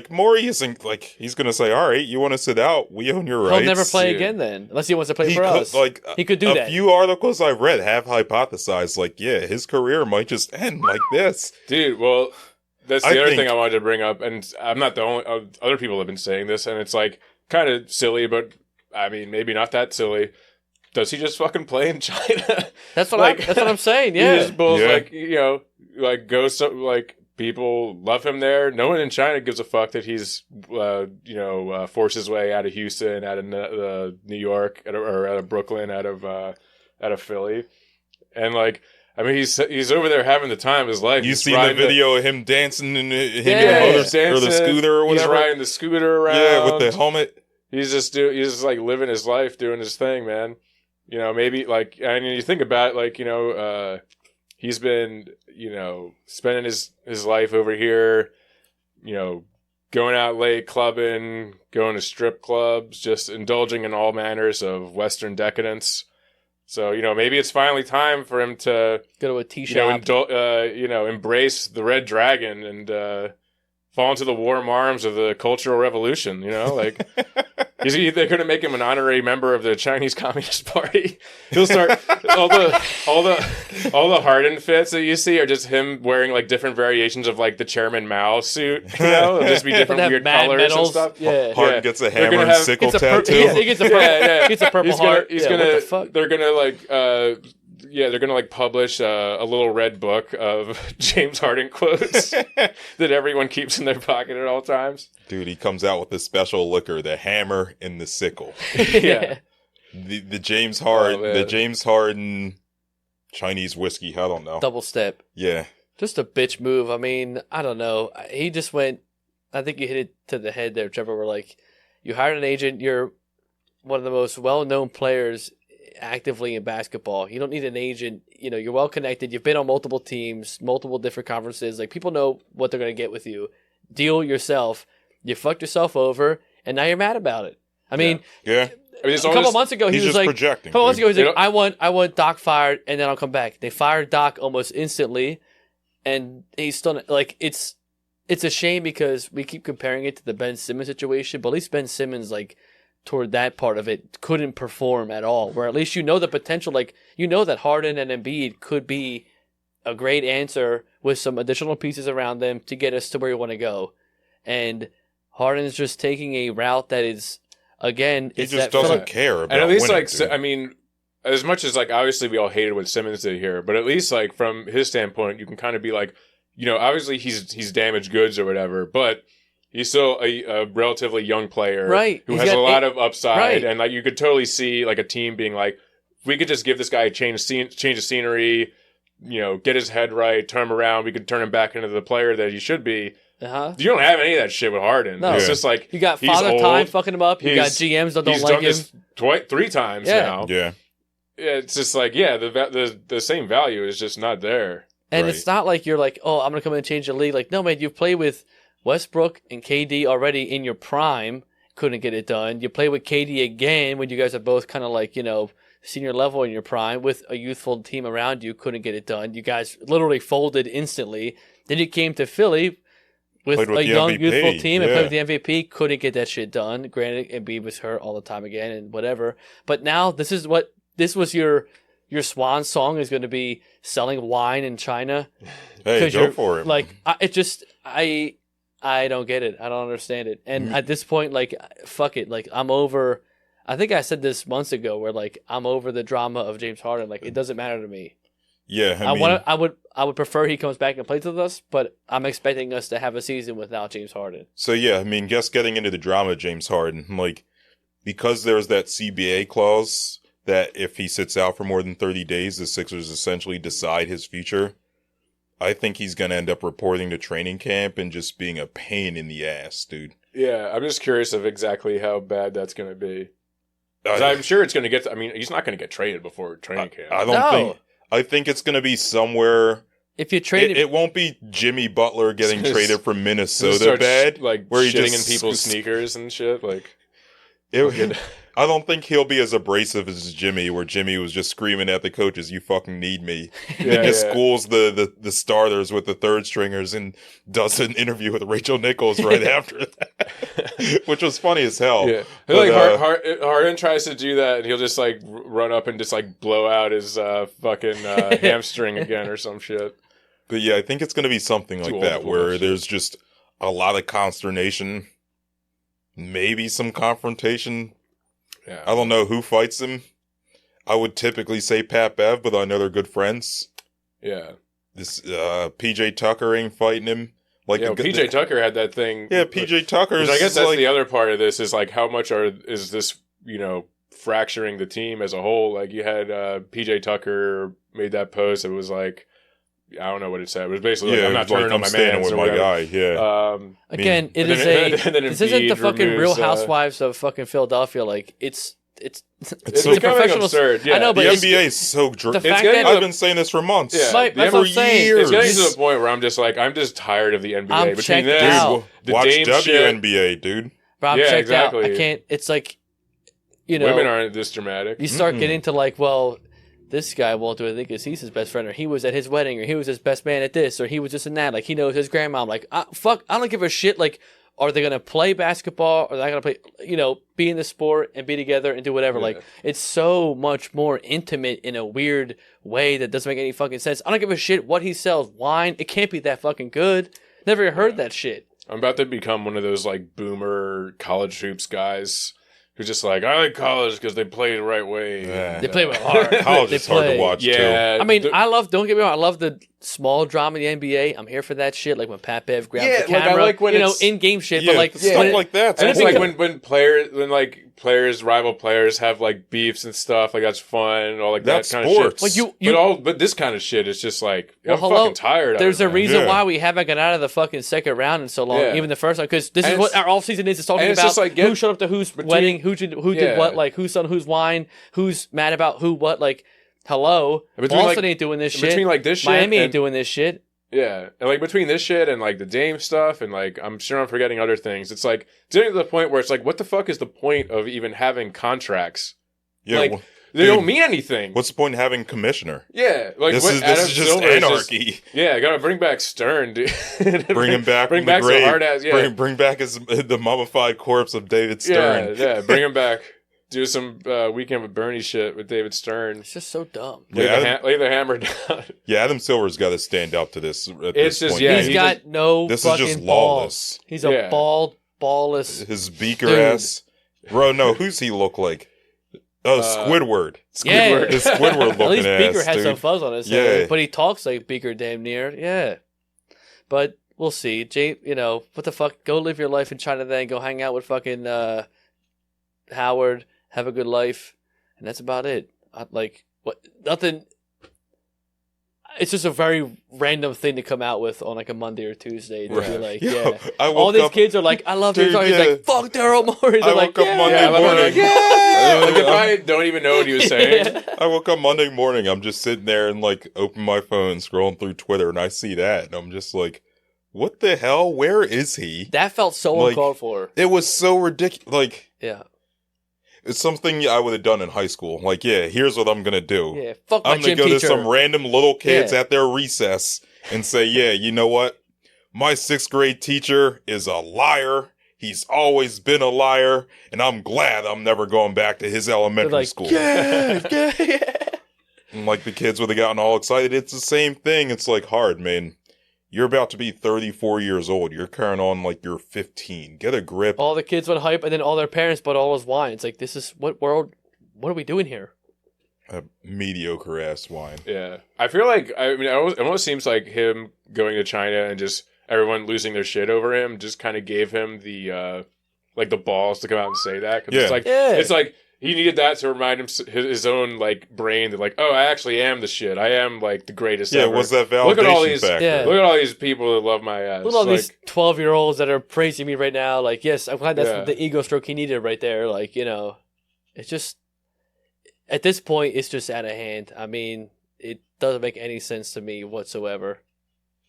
Morey isn't like, he's going to say, all right, you want to sit out? We own your rights. He'll never play again then, unless he wants to play for us. He could do that. A few articles I've read have hypothesized, like, yeah, his career might just end like this. Dude, well, that's the other thing I wanted to bring up, and I'm not the only, other people have been saying this, and it's like kind of silly, but I mean, maybe not that silly. Does he just fucking play in China? That's what that's what I'm saying. Yeah, he just pulls goes to, like, people love him there. No one in China gives a fuck that he's forced his way out of Houston, out of New York, or out of Brooklyn, out of Philly, and like. I mean, he's over there having the time of his life. You see the video of him dancing in the scooter or whatever. He's riding the scooter around. Yeah, with the helmet. He's just like living his life, doing his thing, man. Maybe like, I mean, you think about it, like, he's been, spending his life over here, going out late, clubbing, going to strip clubs, just indulging in all manners of Western decadence. So, maybe it's finally time for him to go to a tea shop, embrace the Red Dragon and fall into the warm arms of the Cultural Revolution. Like they're going to make him an honorary member of the Chinese Communist Party. He'll start all the Harden fits that you see are just him wearing like different variations of like the Chairman Mao suit. It'll just be different weird colors and stuff. Yeah, Harden gets a hammer and sickle tattoo. He gets a purple. He gets a purple heart. What the fuck? They're gonna like. They're going to like publish a little red book of James Harden quotes that everyone keeps in their pocket at all times. Dude, he comes out with the special liquor, the hammer and the sickle. Yeah. The James Harden Chinese whiskey, I don't know. Double step. Yeah. Just a bitch move. I mean, I don't know. He just went, I think you hit it to the head there, Trevor, where like, you hired an agent, you're one of the most well-known players actively in basketball. You don't need an agent. You're well connected. You've been on multiple teams, multiple different conferences. Like, people know what they're going to get with you. Deal yourself. You fucked yourself over, and now you're mad about it. I mean, yeah. I mean, a couple months ago, he was like, projecting. A couple months ago, he was like, I want Doc fired, and then I'll come back. They fired Doc almost instantly, and he's still like, it's a shame because we keep comparing it to the Ben Simmons situation, but at least Ben Simmons, like, toward that part of it, couldn't perform at all. Where at least the potential, like, that Harden and Embiid could be a great answer with some additional pieces around them to get us to where we want to go. And Harden's just taking a route that is again, He it's just that doesn't care about And at least, winning, dude. I mean, as much as, like, obviously we all hated what Simmons did here, but at least, like, from his standpoint, you can kind of be like, obviously he's damaged goods or whatever, but he's still a relatively young player, right? Who has a lot of upside, and like you could totally see like a team being like, we could just give this guy a change of scenery, get his head right, turn him around. We could turn him back into the player that he should be. Uh-huh. You don't have any of that shit with Harden. No. It's just like you got he's Father old. Time fucking him up. You got GMs that don't like him. He's done this 3 times now. Yeah. It's just like the same value is just not there. And Right. it's not like you're like, oh, I'm gonna come in and change the league. Like, no, man, you've played with Westbrook and KD already in your prime, couldn't get it done. You play with KD again when you guys are both kind of like, senior level in your prime with a youthful team around you, couldn't get it done. You guys literally folded instantly. Then you came to Philly with a young, MVP, youthful team and yeah. played with the MVP, couldn't get that shit done. Granted, Embiid was hurt all the time again and whatever. But now this was your swan song is going to be selling wine in China. Hey, go for it. Like, I don't get it. I don't understand it. And at this point, like, fuck it. Like, I'm over. I think I said this months ago, where like I'm over the drama of James Harden. Like, it doesn't matter to me. Yeah, I would prefer he comes back and plays with us, but I'm expecting us to have a season without James Harden. So yeah, I mean, just getting into the drama of James Harden, like, because there's that CBA clause that if he sits out for more than 30 days, the Sixers essentially decide his future. I think he's going to end up reporting to training camp and just being a pain in the ass, dude. Yeah, I'm just curious of exactly how bad that's going to be. 'Cause I'm sure it's going to get. I mean, he's not going to get traded before training camp. I don't think. I think it's going to be somewhere. If you trade it won't be Jimmy Butler getting traded from Minnesota starts, bad, like where he shitting just in people's sneakers and shit. Like, I don't think he'll be as abrasive as Jimmy, where Jimmy was just screaming at the coaches, "You fucking need me." He just schools the starters with the third stringers and does an interview with Rachel Nichols right after that, which was funny as hell. Yeah, But, like Harden tries to do that, and he'll just like run up and just like blow out his fucking hamstring again or some shit. But yeah, I think it's going to be something like that, where there's just a lot of consternation, maybe some confrontation. Yeah. I don't know who fights him. I would typically say Pat Bev, but I know they're good friends. Yeah. This PJ Tucker ain't fighting him. Like, PJ Tucker had that thing. Yeah, PJ Tucker. I guess that's the other part of this is like how much is this fracturing the team as a whole. Like you had PJ Tucker made that post. It was like, I don't know what it said. It was basically like, I'm not turning on my man with my guy. Yeah. Again, this isn't the fucking Real Housewives of fucking Philadelphia. Like it's so a professional. Absurd. Yeah. I know, but the NBA is so the fact that I've been saying this for months. Yeah. That's what I'm saying. years. It's getting to the point where I'm just tired of the NBA. I'm Between checked this, out. the Watch Dame WNBA, dude. Rob Yeah, checked exactly. out. I can't. It's like, women aren't this dramatic. You start getting to like, well, this guy won't do anything because he's his best friend, or he was at his wedding, or he was his best man at this, or he was just in that. Like, he knows his grandma. I'm like, fuck, I don't give a shit. Like, are they going to play basketball? Or are they going to play, be in the sport and be together and do whatever? Yeah. Like, it's so much more intimate in a weird way that doesn't make any fucking sense. I don't give a shit what he sells. Wine, it can't be that fucking good. Never heard that shit. I'm about to become one of those like boomer college hoops guys who's just like, I like college because they play the right way. Yeah. They play hard. College is hard to watch, too. Yeah. I mean, don't get me wrong, I love the small drama in the NBA. I'm here for that shit. Like when Pat Bev grabs the camera, I like when it's in-game shit. Yeah, but like stuff like that. And it's like when rival players have like beefs and stuff, like that's fun and all like That's that kind sports. of shit. But this kind of shit is just like, I'm fucking tired of it. There's a man. reason why we haven't got out of the fucking second round in so long, even the first one, because this is what our off season is. It's talking it's about just like who showed up to whose wedding, who did what, like who's on whose wine, who's mad about who what, like hello. Boston ain't doing this shit. Between like this shit, Miami ain't doing this shit. Yeah, and like between this shit and like the Dame stuff, and like I'm sure I'm forgetting other things. It's like it's getting to the point where it's like, what the fuck is the point of even having contracts? Yeah, like they don't mean anything. What's the point in having commissioner? Yeah, like this is just Silver anarchy. I gotta bring back Stern, dude. Bring him back. Bring from the back grave. some hard ass. Yeah, Bring back the mummified corpse of David Stern. Yeah, bring him back. Do some Weekend with Bernie shit with David Stern. It's just so dumb. Lay the hammer down. Yeah, Adam Silver's got to stand up to this. It's just point. He's got no. This fucking is just balls. lawless. He's a ballless. His beaker ass Bro, no, who's he look like? Oh, Squidward. Yeah. The Squidward looking At least Beaker ass, has dude. some fuzz on his head, but he talks like Beaker damn near. Yeah. But we'll see. What the fuck? Go live your life in China then. Go hang out with fucking Howard. Have a good life. And that's about it. Nothing. It's just a very random thing to come out with on like a Monday or Tuesday. To be like, all these kids are like, I love James Harden. He's like, fuck Daryl Morey. They're like, Monday morning. Like, if I don't even know what he was saying. I woke up Monday morning. I'm just sitting there and like open my phone, scrolling through Twitter, and I see that, and I'm just like, what the hell? Where is he? That felt so uncalled for. It was so ridiculous. Like, yeah. It's something I would have done in high school. Like, here's what I'm going to do. Yeah, fuck my I'm going to go teacher. to some random little kids at their recess and say, you know what? My 6th grade teacher is a liar. He's always been a liar. And I'm glad I'm never going back to his elementary school. Yeah. And like the kids would have gotten all excited. It's the same thing. It's like hard, man. You're about to be 34 years old. You're carrying on like you're 15. Get a grip. All the kids would hype, and then all their parents bought all his wine. It's like, this is what world? What are we doing here? A mediocre ass wine. Yeah, I feel like it almost seems like him going to China and just everyone losing their shit over him just kind of gave him the the balls to come out and say that. 'Cause it's like he needed that to remind him his own like brain that like, oh, I actually am the shit. I am like the greatest. Yeah, ever. was that validation look at all these, factor? Yeah. Look at all these people that love my ass. Look at all like, these 12-year-olds that are praising me right now. Like, yes, I'm glad that's the ego stroke he needed right there. Like, it's just at this point, it's just out of hand. I mean, it doesn't make any sense to me whatsoever.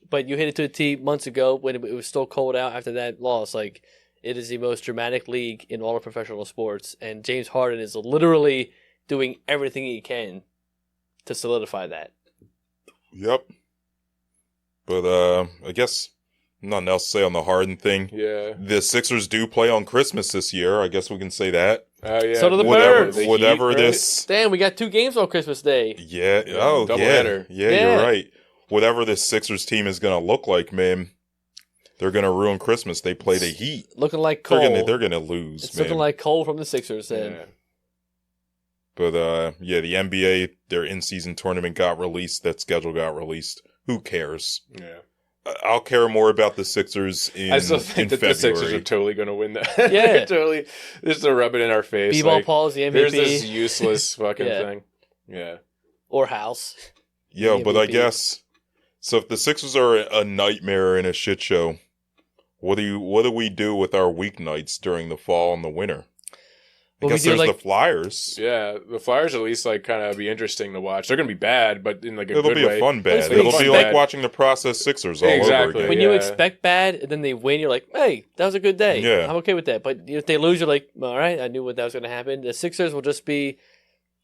But you hit it to the tee months ago when it was still cold out after that loss. Like, it is the most dramatic league in all of professional sports, and James Harden is literally doing everything he can to solidify that. Yep. But I guess nothing else to say on the Harden thing. Yeah. The Sixers do play on Christmas this year. I guess we can say that. Oh yeah. So do the Birds. The Whatever Heat, right? this. Damn, we got 2 games on Christmas Day. Yeah. Doubleheader. Yeah, Yeah. you're right. Whatever this Sixers team is going to look like, man, they're going to ruin Christmas. They play the Heat. Looking like Cole. They're going to lose, It's man. looking like Cole from the Sixers then. Yeah. But the NBA, their in-season tournament got released. That schedule got released. Who cares? Yeah. I'll care more about the Sixers in I still think that February. the Sixers are totally going to win that. Yeah. They're totally. Just to rub it in our face. B-ball Paul is the MVP. Here's this useless fucking Yeah. thing. Yeah. Or House. Yo, The but I MVP. guess so. If the Sixers are a nightmare and a shit show, what do we do with our weeknights during the fall and the winter? I Well, we guess do, there's like- the Flyers. Yeah. The Flyers at least like kind of be interesting to watch. They're going to be bad, but in like a It'll good be way. a fun bad. It's It'll fun be like bad. watching the process Sixers all over Exactly. again. When you Yeah. expect bad and then they win, you're like, hey, that was a good day. Yeah. I'm okay with that. But if they lose, you're like, all right, I knew what that was going to happen. The Sixers will just be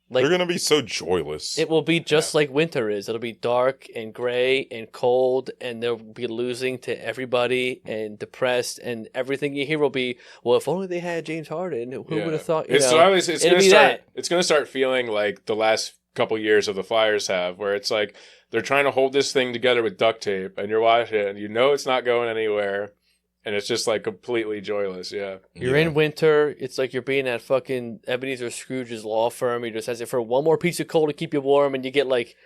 like, They're going to be so joyless. it will be just like winter is. It'll be dark and gray and cold, and they'll be losing to everybody and depressed, and everything you hear will be, well, if only they had James Harden, who would have thought? It's it'll going be to start. that. It's going to start feeling like the last couple years of the Flyers have, where it's like they're trying to hold this thing together with duct tape, and you're watching it, and you know it's not going anywhere, and it's just like completely joyless. Yeah. You're in winter. It's like you're being at fucking Ebenezer Scrooge's law firm. He just has it for one more piece of coal to keep you warm, and you get like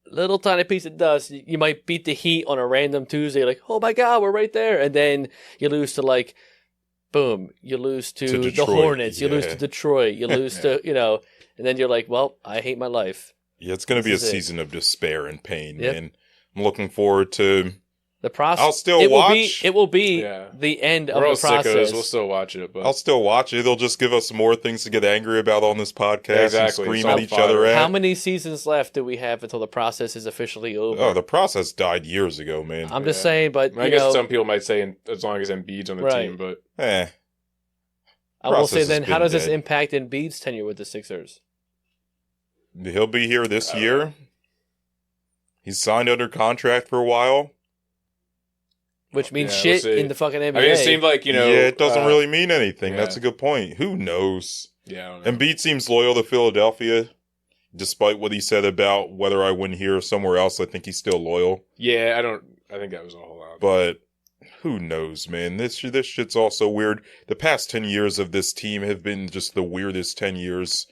little tiny piece of dust. You might beat the Heat on a random Tuesday, like, oh my God, we're right there. And then you lose to like, boom, you lose to the Detroit. Hornets. You lose Yeah. to Detroit. You lose to, and then you're like, well, I hate my life. Yeah, it's going to be a This is it. season of despair and pain, Yep. man. I'm looking forward to. The process. I'll still it watch. Will be Yeah. the end We're all of the process. sickos. We'll still watch it, but I'll still watch it. They'll just give us more things to get angry about on this podcast Exactly. and It's scream all at each fodder. other at. How many seasons left do we have until the process is officially over? Oh, the process died years ago, man. I'm just Yeah. saying, but I guess some people might say as long as Embiid's on the Right. team, but Eh. I will say process then, has how been does this dead. impact Embiid's tenure with the Sixers? He'll be here this year. He's signed under contract for a while. Which means Yeah, shit we'll see. in the fucking NBA. I mean, it seemed like Yeah, it doesn't really mean anything. yeah. That's a good point. Who knows? Yeah, I don't know. Embiid seems loyal to Philadelphia, despite what he said about whether I win here or somewhere else. I think he's still loyal. Yeah, I think that was a whole lot. But who knows, man? This shit's also weird. The past 10 years of this team have been just the weirdest 10 years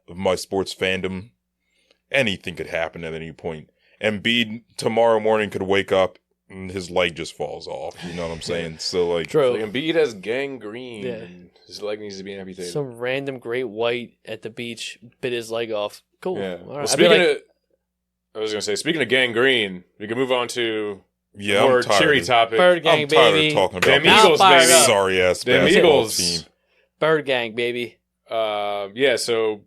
of my sports fandom. Anything could happen at any point. Embiid tomorrow morning could wake up and his leg just falls off. You know what I'm saying? So, like... True. So Embiid has gangrene. Yeah. And his leg needs to be amputated. Some random great white at the beach bit his leg off. Cool. Yeah. All Well, right. speaking of gangrene, we can move on to Yeah, more I'm tired cheery of- Bird topic. gang, I'm tired baby. of talking about Them this Eagles, fired baby. up. sorry-ass Them basketball Eagles. team. Bird gang, baby. Yeah, so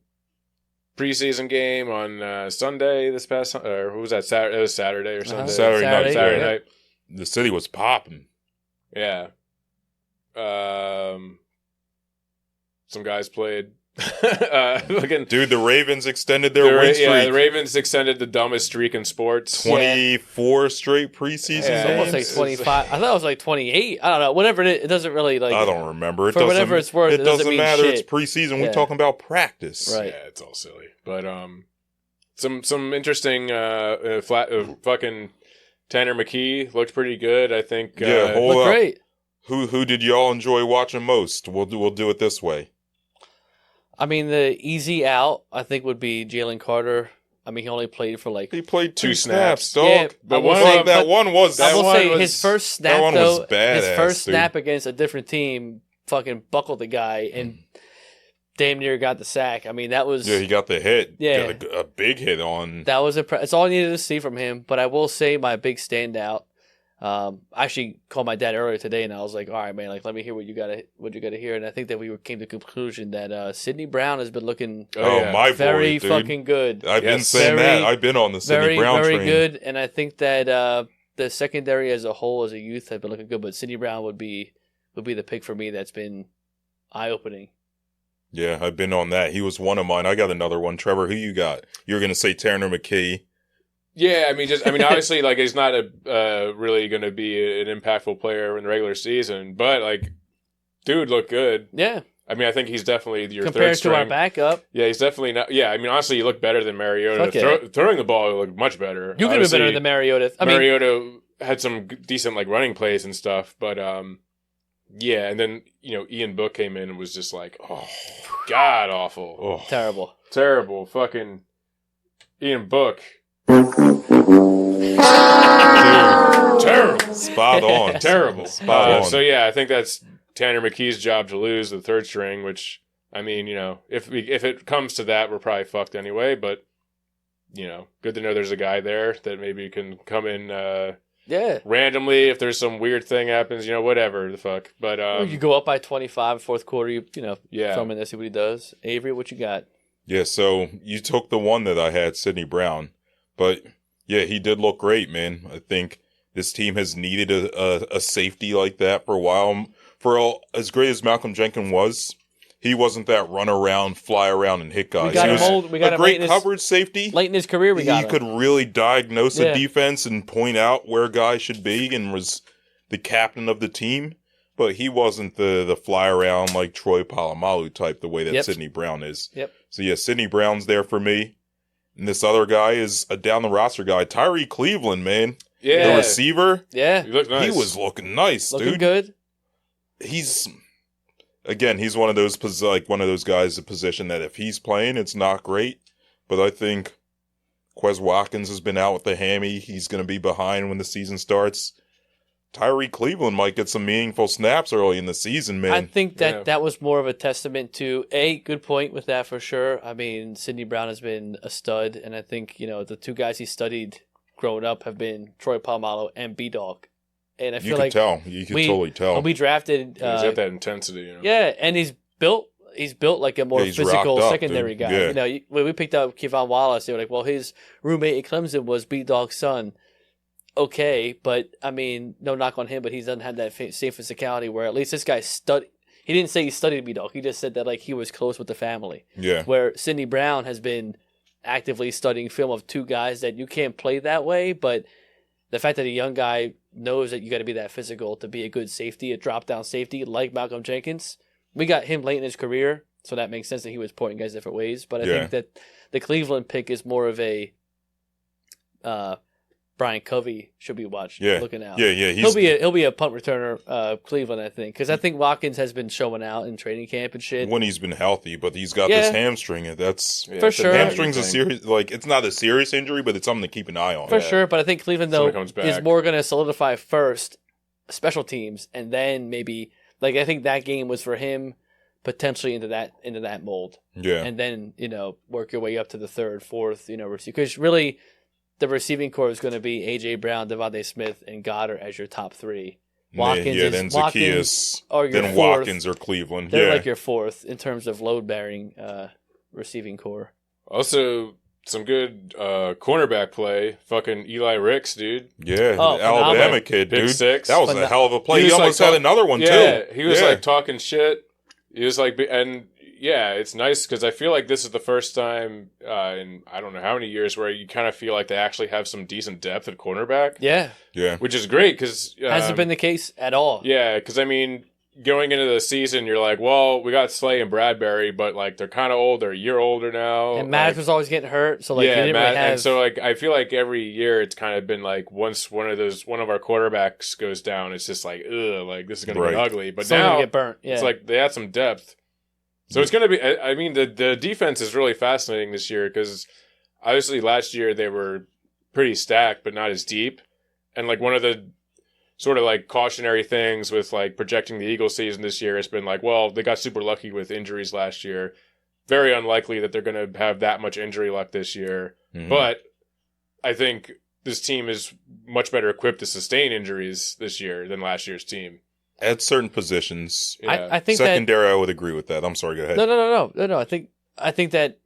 preseason game on Sunday this past, or who was that? Saturday? It was Saturday or Sunday. Saturday night. Saturday yeah. night. The city was popping. Yeah. Some guys played. Looking, Dude, the Ravens extended their win streak. yeah, the Ravens extended the dumbest streak in sports. 24 straight preseason Yeah. It's almost like games. 25. I thought it was like 28. I don't know. Whatever it is, it doesn't really like. I don't remember. It For doesn't, whatever it's worth, it doesn't doesn't mean matter. shit. It's preseason. Yeah. We're talking about practice. Right. Yeah, it's all silly. But some interesting fucking Tanner McKee looked pretty good. I think. Yeah, hold Look up. great. Who did y'all enjoy watching most? We'll do it this way. I mean, the easy out, I think, would be Jalen Carter. I mean, he only played for like. He played two Two snaps, snaps. dog. Yeah, but I will one say- of that but one was. I that will one say was- his first snap, that one was though. badass, his first dude. snap against a different team, fucking buckled the guy and damn near got the sack. I mean, that was Yeah, he got the hit. Yeah. Got a big hit on. that was It's all I needed to see from him. But I will say my big standout. I actually called my dad earlier today, and I was like, "All right, man, like let me hear what you got to hear." And I think that we came to the conclusion that Sidney Brown has been looking Oh, yeah. my very boy, dude. fucking good. I've been Yes. saying Very- that. I've been on the Sidney Very, Brown very train. good. And I think that the secondary as a whole, as a youth, have been looking good. But Sidney Brown would be the pick for me. That's been eye opening. Yeah, I've been on that. He was one of mine. I got another one. Trevor, who you got? You're going to say Tanner McKee. Yeah, I mean, obviously, like, he's not really going to be an impactful player in the regular season, but like, dude, looked good. Yeah, I mean, I think he's definitely your compared third to string. our backup, Yeah, he's definitely not. Yeah, I mean, honestly, you look better than Mariota. Fuck yeah. Throwing the ball, you look much better. you could have been better than Mariota. I mean, Mariota had some decent like running plays and stuff, but yeah, and then Ian Book came in and was just like, oh, god awful, Oh, terrible. fucking Ian Book, dude, terrible, spot on. terrible. Spot on. So yeah, I think that's Tanner McKee's job to lose the third string, which I mean, if it comes to that, we're probably fucked anyway. But good to know there's a guy there that maybe can come in Yeah, randomly if there's some weird thing happens, whatever the fuck. But Or you go up by 25 fourth quarter. You yeah, throw him in there, see what he does. Avery, what you got? Yeah, so you took the one that I had, Sidney Brown. But, yeah, he did look great, man. I think this team has needed a safety like that for a while. As great as Malcolm Jenkins was, he wasn't that run around, fly around, and hit guys. We got He him was old. We got a him great late in his, coverage safety. late in his career. We got He him. could really diagnose Yeah. a defense and point out where guys should be and was the captain of the team. But he wasn't the fly around like Troy Polamalu type the way that Yep. Sidney Brown is. Yep. So yeah, Sidney Brown's there for me. And this other guy is a down the roster guy, Tyree Cleveland, man. yeah, The receiver. Yeah, he looked nice. He was looking nice, looking dude. good. He's one of those guys, the position that if he's playing, it's not great. But I think Quez Watkins has been out with the hammy. He's going to be behind when the season starts. Tyree Cleveland might get some meaningful snaps early in the season, man. I think that Yeah. that was more of a testament to good point with that for sure. I mean, Sidney Brown has been a stud, and I think the two guys he studied growing up have been Troy Polamalu and B-Dog. And I you feel could like tell. You could we- totally tell. when we drafted, Yeah, he's got that intensity. yeah, and he's built like a more Yeah, he's physical rocked up, secondary dude. guy. Yeah. When we picked up Kevon Wallace, they were like, well, his roommate at Clemson was B-Dog's son. Okay, but I mean, no knock on him, but he doesn't have that same physicality where at least this guy studied. He didn't say he studied B-Dog. He just said that like he was close with the family. Yeah. Where Sidney Brown has been actively studying film of two guys that you can't play that way, but the fact that a young guy knows that you got to be that physical to be a good safety, a drop-down safety like Malcolm Jenkins. We got him late in his career, so that makes sense that he was pointing guys different ways. But I Yeah. think that the Cleveland pick is more of a Brian Covey should be looking out. Yeah. He'll be a punt returner, Cleveland, I think, because I think Watkins has been showing out in training camp and shit. When he's been healthy, but he's got this hamstring. For sure. Hamstring's a serious, it's not a serious injury, but it's something to keep an eye on. For sure, but I think Cleveland though is more going to solidify first special teams, and then maybe I think that game was for him potentially into that mold. Yeah, and then work your way up to the third, fourth, because really. The receiving core is going to be A.J. Brown, Devontae Smith, and Goddard as your top three. Watkins, then Zacchaeus, then fourth. Watkins or Cleveland. They're like your fourth in terms of load-bearing receiving core. Also, some good cornerback play. Fucking Eli Ricks, dude. Yeah, Alabama kid, dude. Pick six. That was a hell of a play. He almost had another one, too. Yeah, he was talking shit. He was and... Yeah, it's nice because I feel like this is the first time in I don't know how many years where you kind of feel like they actually have some decent depth at cornerback. Yeah. Which is great because... hasn't been the case at all. Yeah, because I mean, going into the season, you're like, well, we got Slay and Bradbury, but they're kind of old. They're a year older now. And Maddox was always getting hurt, so you didn't really have... And so I feel like every year it's kind of been once one of our quarterbacks goes down, it's just ugh, this is going to get ugly. But now get burnt. Yeah. It's they had some depth. So it's going to be, I mean, the defense is really fascinating this year because obviously last year they were pretty stacked, but not as deep. And one of the sort of cautionary things with projecting the Eagles season this year has been well, they got super lucky with injuries last year. Very unlikely that they're going to have that much injury luck this year. Mm-hmm. But I think this team is much better equipped to sustain injuries this year than last year's team. At certain positions, I think secondary, I would agree with that. I'm sorry, go ahead. No. I think that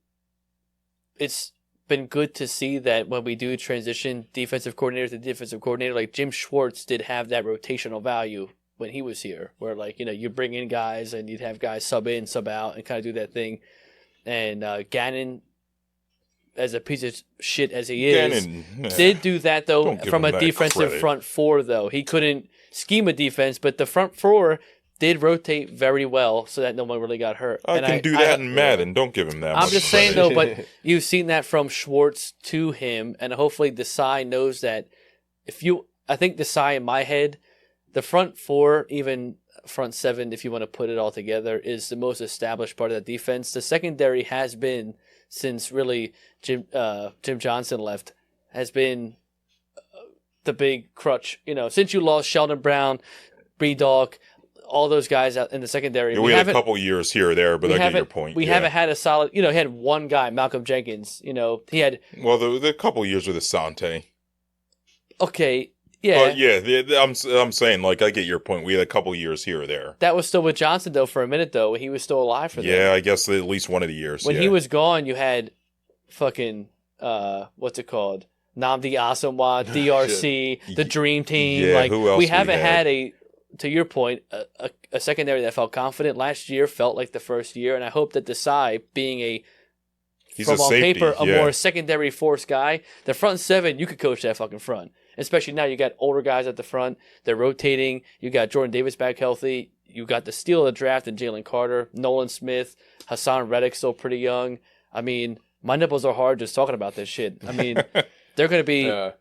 it's been good to see that when we do transition defensive coordinator to defensive coordinator, Jim Schwartz did have that rotational value when he was here, where you bring in guys and you'd have guys sub in, sub out, and kind of do that thing. And Gannon, as a piece of shit as he is, did do that though from a defensive front four. Though he couldn't scheme a defense, but the front four did rotate very well so that no one really got hurt. I can do that in Madden. Don't give him that. I'm just saying though, but you've seen that from Schwartz to him, and hopefully Desai knows that. I think Desai in my head, the front four, even front seven, if you want to put it all together, is the most established part of the defense. The secondary has been since really Jim Johnson left, has been the big crutch. Since you lost Sheldon Brown, Breedog, all those guys out in the secondary. Yeah, we had a couple years here or there, but I get your point. We haven't had a solid. He had one guy, Malcolm Jenkins. He had. Well, the couple years with Asante. Okay. Yeah. But I'm saying I get your point. We had a couple years here or there. That was still with Johnson though for a minute though. He was still alive for that. Yeah, I guess at least one of the years. When he was gone, you had fucking what's it called? Namdi Asamoah, DRC, the Dream Team. Yeah, who else we haven't had to your point, a secondary that felt confident. Last year felt like the first year, and I hope that Desai, being from on paper, more secondary force guy, the front seven, you could coach that fucking front. Especially now you got older guys at the front. They're rotating. You got Jordan Davis back healthy. You got the steal of the draft and Jalen Carter, Nolan Smith, Hassan Reddick still pretty young. I mean, my nipples are hard just talking about this shit. I mean, they're going to be... Yeah.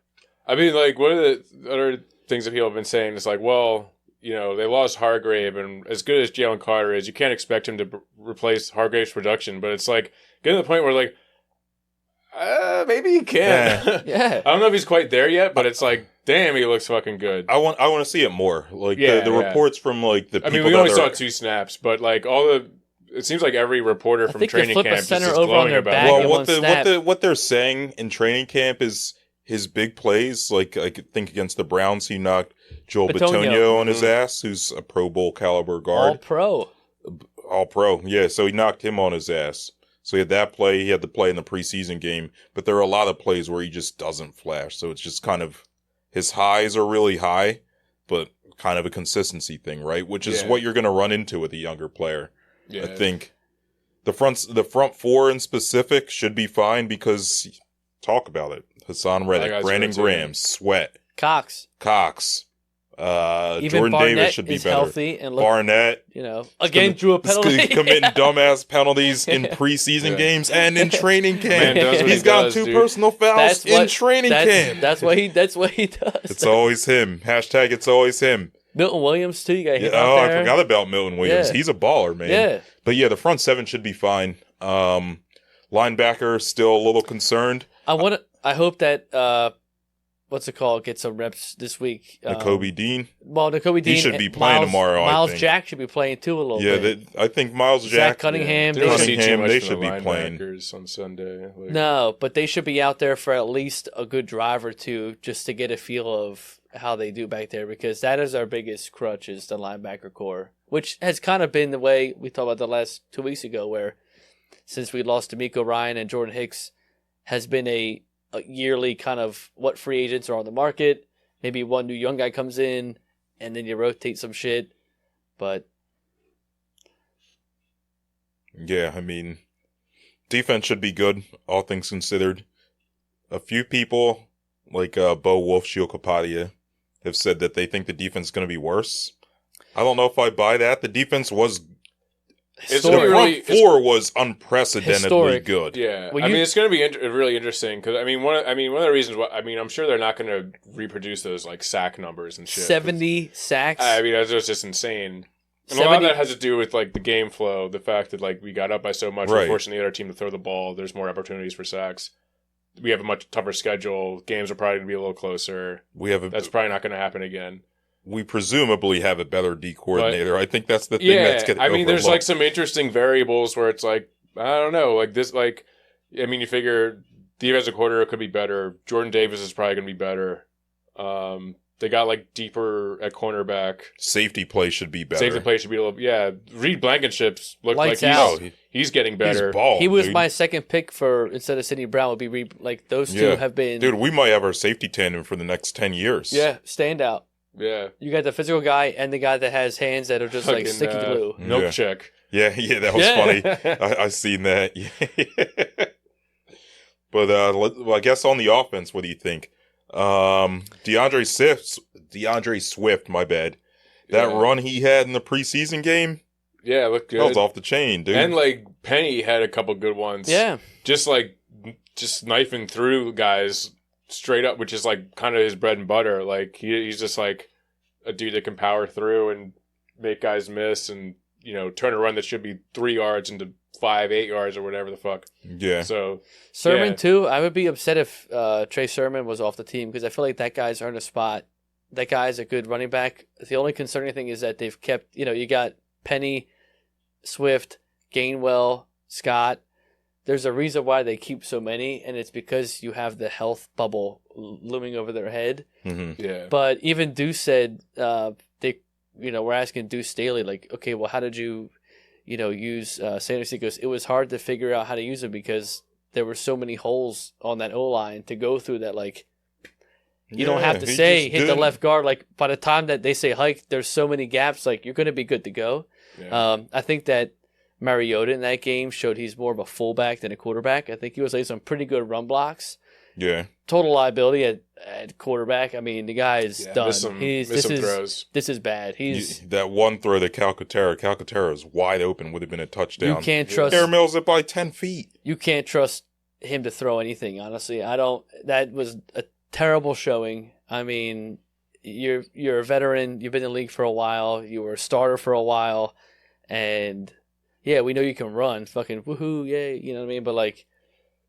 I mean, one of the other things that people have been saying is well, they lost Hargrave, and as good as Jalen Carter is, you can't expect him to replace Hargrave's production, but it's getting to the point where maybe he can. Yeah. I don't know if he's quite there yet, but it's damn, he looks fucking good. I want to see it more. The reports from the people. I mean, we only saw 2 snaps, but it seems like every reporter from training camp is just glowing about it. Well, what they're saying in training camp is his big plays. I could think against the Browns, he knocked Joel Bitonio on his ass, who's a Pro Bowl caliber guard. All pro. Yeah, so he knocked him on his ass. So he had that play. He had the play in the preseason game. But there are a lot of plays where he just doesn't flash. So it's just kind of, his highs are really high, but kind of a consistency thing, right? Which is what you're going to run into with a younger player. Yeah. I think the front four in specific should be fine because, talk about it. Hassan Reddick, Brandon Graham, Sweat. Cox. Even Jordan Barnett Davis should be is better. healthy and look, Barnett again drew a penalty. committing dumbass penalties in preseason games and in training camp. Man does what He's he got does, 2 dude. personal fouls in training camp. That's what he does. It's always him. Hashtag it's always him. Milton Williams too. You got him Yeah, out there. I forgot about Milton Williams. Yeah. He's a baller, man. Yeah. But yeah, the front 7 should be fine. Linebacker still a little concerned. I hope that gets some reps this week. Nakobe Dean. Well, Nakobe Dean. He should be playing tomorrow. Miles I think. Jack should be playing too a little bit. Yeah, I think Miles Zach Jack. Cunningham. Didn't They see too Cunningham, much they from should the be playing. linebackers on Sunday. Like, No, but they should be out there for at least a good drive or two just to get a feel of how they do back there, because that is our biggest crutch, is the linebacker core, which has kind of been the way we talked about the last 2 weeks ago, where since we lost D'Amico Ryan and Jordan Hicks has been a yearly kind of what free agents are on the market. Maybe one new young guy comes in and then you rotate some shit. But yeah, I mean, defense should be good, all things considered. A few people, like Bo Wolf, Shield Kapadia, have said that they think the defense is going to be worse. I don't know if I buy that. The defense was... It's The gonna be front really- four was unprecedentedly Historic. good. Yeah, Well, I mean, it's going to be really interesting because one of the reasons why I'm sure they're not going to reproduce those like sack numbers and shit. 70 sacks. I mean, that's just insane. And a 70 lot of that has to do with like the game flow, the fact that like we got up by so much, Right. we're forcing the other team to throw the ball. There's more opportunities for sacks. We have a much tougher schedule. Games are probably going to be a little closer. That's probably not going to happen again. We presumably have a better D coordinator. I think that's the thing that's getting I mean, there's like overlooked. some interesting variables where it's like, I don't know, like this, like, I mean, you figure defensive coordinator could be better. Jordan Davis is probably going to be better. They got like deeper at cornerback. Safety play should be better. Safety play should be a little, Reed Blankenship's looked Lights like out. he's getting better. He's bald, he was dude. my second pick for, instead of Sidney Brown, would be like those two have been. Dude, we might have our safety tandem for the next 10 years. Yeah, standout. Yeah. You got the physical guy and the guy that has hands that are just like Fucking, sticky glue. Milk Yeah. check. Yeah, that was funny. I seen that. But I guess on the offense, what do you think? DeAndre Swift, my bad. That Yeah. run he had in the preseason game, Yeah, it looked good. that was off the chain, dude. And like Penny had a couple good ones. Yeah. Just knifing through guys straight up, which is like kind of his bread and butter. Like he's just like a dude that can power through and make guys miss, and turn a run that should be 3 yards into 5-8 yards or whatever the fuck. Yeah. So Sermon yeah. too. I would be upset if Trey Sermon was off the team, because I feel like that guy's earned a spot. That guy's a good running back. The only concerning thing is that they've kept, you got Penny, Swift, Gainwell, Scott. There's a reason why they keep so many, and it's because you have the health bubble looming over their head. Mm-hmm. yeah. But even Deuce said we're asking Deuce Staley, like, okay, well, how did you, use Sanders? He goes, it was hard to figure out how to use him because there were so many holes on that O-line to go through that, like, you don't have to say hit the left guard. Like, by the time that they say hike, there's so many gaps, like, you're going to be good to go. Yeah. I think that Mariota in that game showed he's more of a fullback than a quarterback. I think he was like some pretty good run blocks. Yeah. Total liability at quarterback. I mean, the guy is done. Miss some throws. This is bad. That one throw to Calcaterra is wide open, would have been a touchdown. You can't trust. Air Mills it by 10 feet. You can't trust him to throw anything. Honestly, I don't. That was a terrible showing. I mean, you're a veteran. You've been in the league for a while. You were a starter for a while, and yeah, we know you can run. Fucking woohoo, yay! You know what I mean? But like,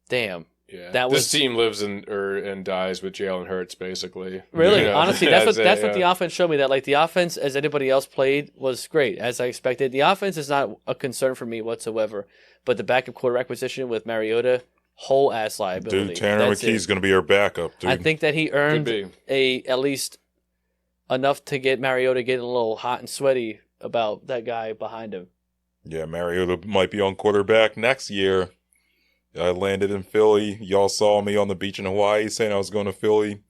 damn. Yeah, this team lives and dies with Jalen Hurts, basically. Really, honestly, that's what what the offense showed me. That like the offense, as anybody else played, was great as I expected. The offense is not a concern for me whatsoever. But the backup quarterback position with Mariota, whole ass liability. Dude, Tanner McKee's going to be our backup, dude. I think that he earned at least enough to get Mariota getting a little hot and sweaty about that guy behind him. Yeah, Mariota might be on quarterback next year. I landed in Philly. Y'all saw me on the beach in Hawaii saying I was going to Philly.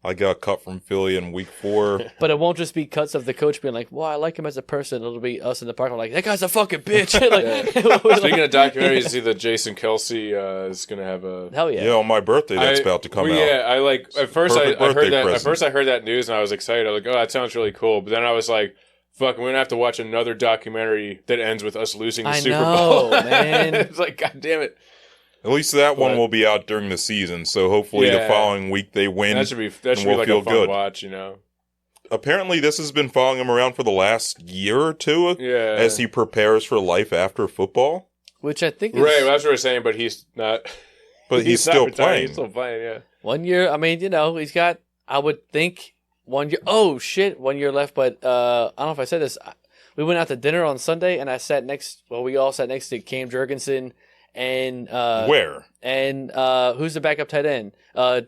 I got cut from Philly in week 4. But it won't just be cuts of the coach being like, well, I like him as a person. It'll be us in the park. I'm like, that guy's a fucking bitch. Speaking of documentaries, see that Jason Kelsey is going to have a... Hell yeah. Yeah, on my birthday, that's about to come out. Yeah, I like... At first, I heard that. present. At first, I heard that news and I was excited. I was like, oh, that sounds really cool. But then I was like, fuck, we're going to have to watch another documentary that ends with us losing the Super Bowl. Man. It's like, God damn it. At least that one will be out during the season, so hopefully the following week they win. That should be like a fun watch, you know. Apparently, this has been following him around for the last year or two as he prepares for life after football. Which I think is... Right, well, that's what we're saying, but he's not... But he's still playing. He's still playing, yeah. 1 year, I mean, you know, he's got, I would think, 1 year... Oh, shit, 1 year left, but I don't know if I said this. We went out to dinner on Sunday, and we all sat next to Cam Jurgensen and... Where? And who's the backup tight end?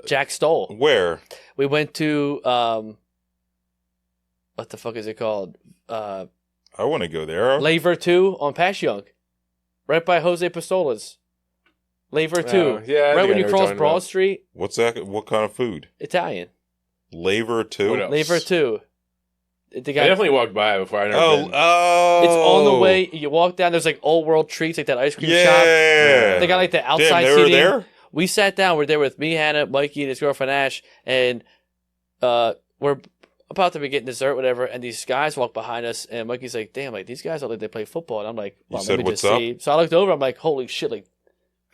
Jack Stoll. Where? We went to... what the fuck is it called? I want to go there. Laver 2 on Passyunk. Right by Jose Pistola's. Laver 2. Yeah, right when you cross Broad Street. What's that? What kind of food? Italian. Laver 2? Laver 2. I definitely walked by before. I never been. It's on the way. You walk down. There's like old world treats, like that ice cream shop. They got like the outside Damn, they seating. were there? We sat down. We're there with me, Hannah, Mikey, and his girlfriend Ash, and we're about to be getting dessert, whatever. And these guys walk behind us, and Mikey's like, "Damn, like these guys look like they play football." And I'm like, "Well, you let said, me what's just up? see." So I looked over. I'm like, "Holy shit!" Like,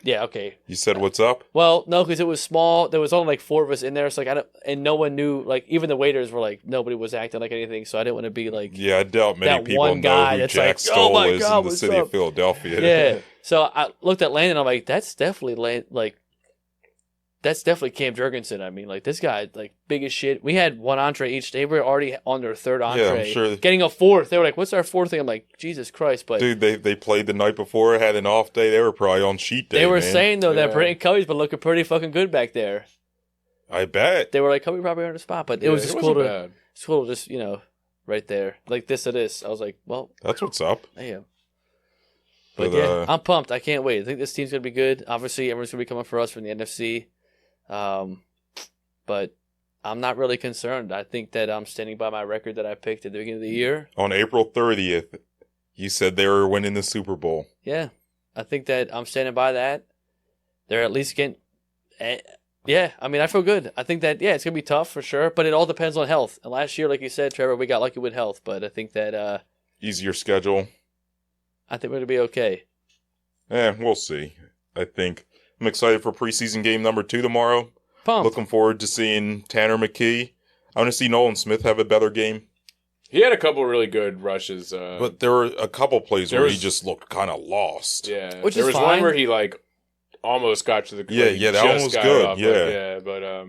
yeah, okay. You said, what's up? Well, no, because it was small. There was only like 4 of us in there. So like, and no one knew. Like, even the waiters were like, nobody was acting like anything. So I didn't want to be like, yeah, I doubt many that people one know guy who that's Jack like, Stoll "Oh my is God, in the what's city up?" of Philadelphia. Yeah. So I looked at Landon. I'm like, that's definitely that's definitely Cam Jurgensen. I mean, like, this guy, like, big as shit. We had 1 entree each. They were already on their 3rd entree. Yeah, I'm sure. Getting a 4th. They were like, what's our 4th thing? I'm like, Jesus Christ. But Dude, they played the night before, had an off day. They were probably on sheet day, they were man. saying, though, that Brandon Covey's been looking pretty fucking good back there. I bet. They were like, Covey probably earned a spot. But it was just cool to just, you know, right there. Like this to this. I was like, well. That's what's up. I am. But yeah, I'm pumped. I can't wait. I think this team's going to be good. Obviously, everyone's going to be coming for us from the NFC. But I'm not really concerned. I think that I'm standing by my record that I picked at the beginning of the year. On April 30th, you said they were winning the Super Bowl. Yeah. I think that I'm standing by that. They're at least getting... Yeah, I mean, I feel good. I think that, it's going to be tough for sure, but it all depends on health. And last year, like you said, Trevor, we got lucky with health, but I think that... Easier schedule. I think we're going to be okay. We'll see. I'm excited for preseason game number 2 tomorrow. Pumped. Looking forward to seeing Tanner McKee. I want to see Nolan Smith have a better game. He had a couple really good rushes. But there were a couple plays where he just looked kind of lost. Yeah. Which there is was fine. one where he, like, almost got to the... Yeah, that one was good. Yeah, but...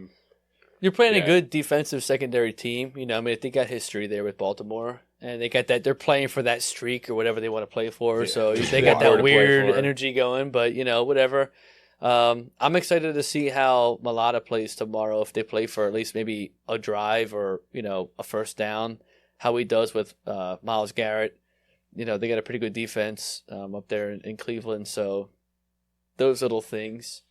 You're playing a good defensive secondary team. You know, I mean, they got history there with Baltimore. And they got that, they're playing for that streak or whatever they want to play for. Yeah. So they got that weird energy going, but, you know, whatever. I'm excited to see how Malata plays tomorrow. If they play for at least maybe a drive or, you know, a first down, how he does with Myles Garrett. You know, they got a pretty good defense up there in Cleveland. So those little things,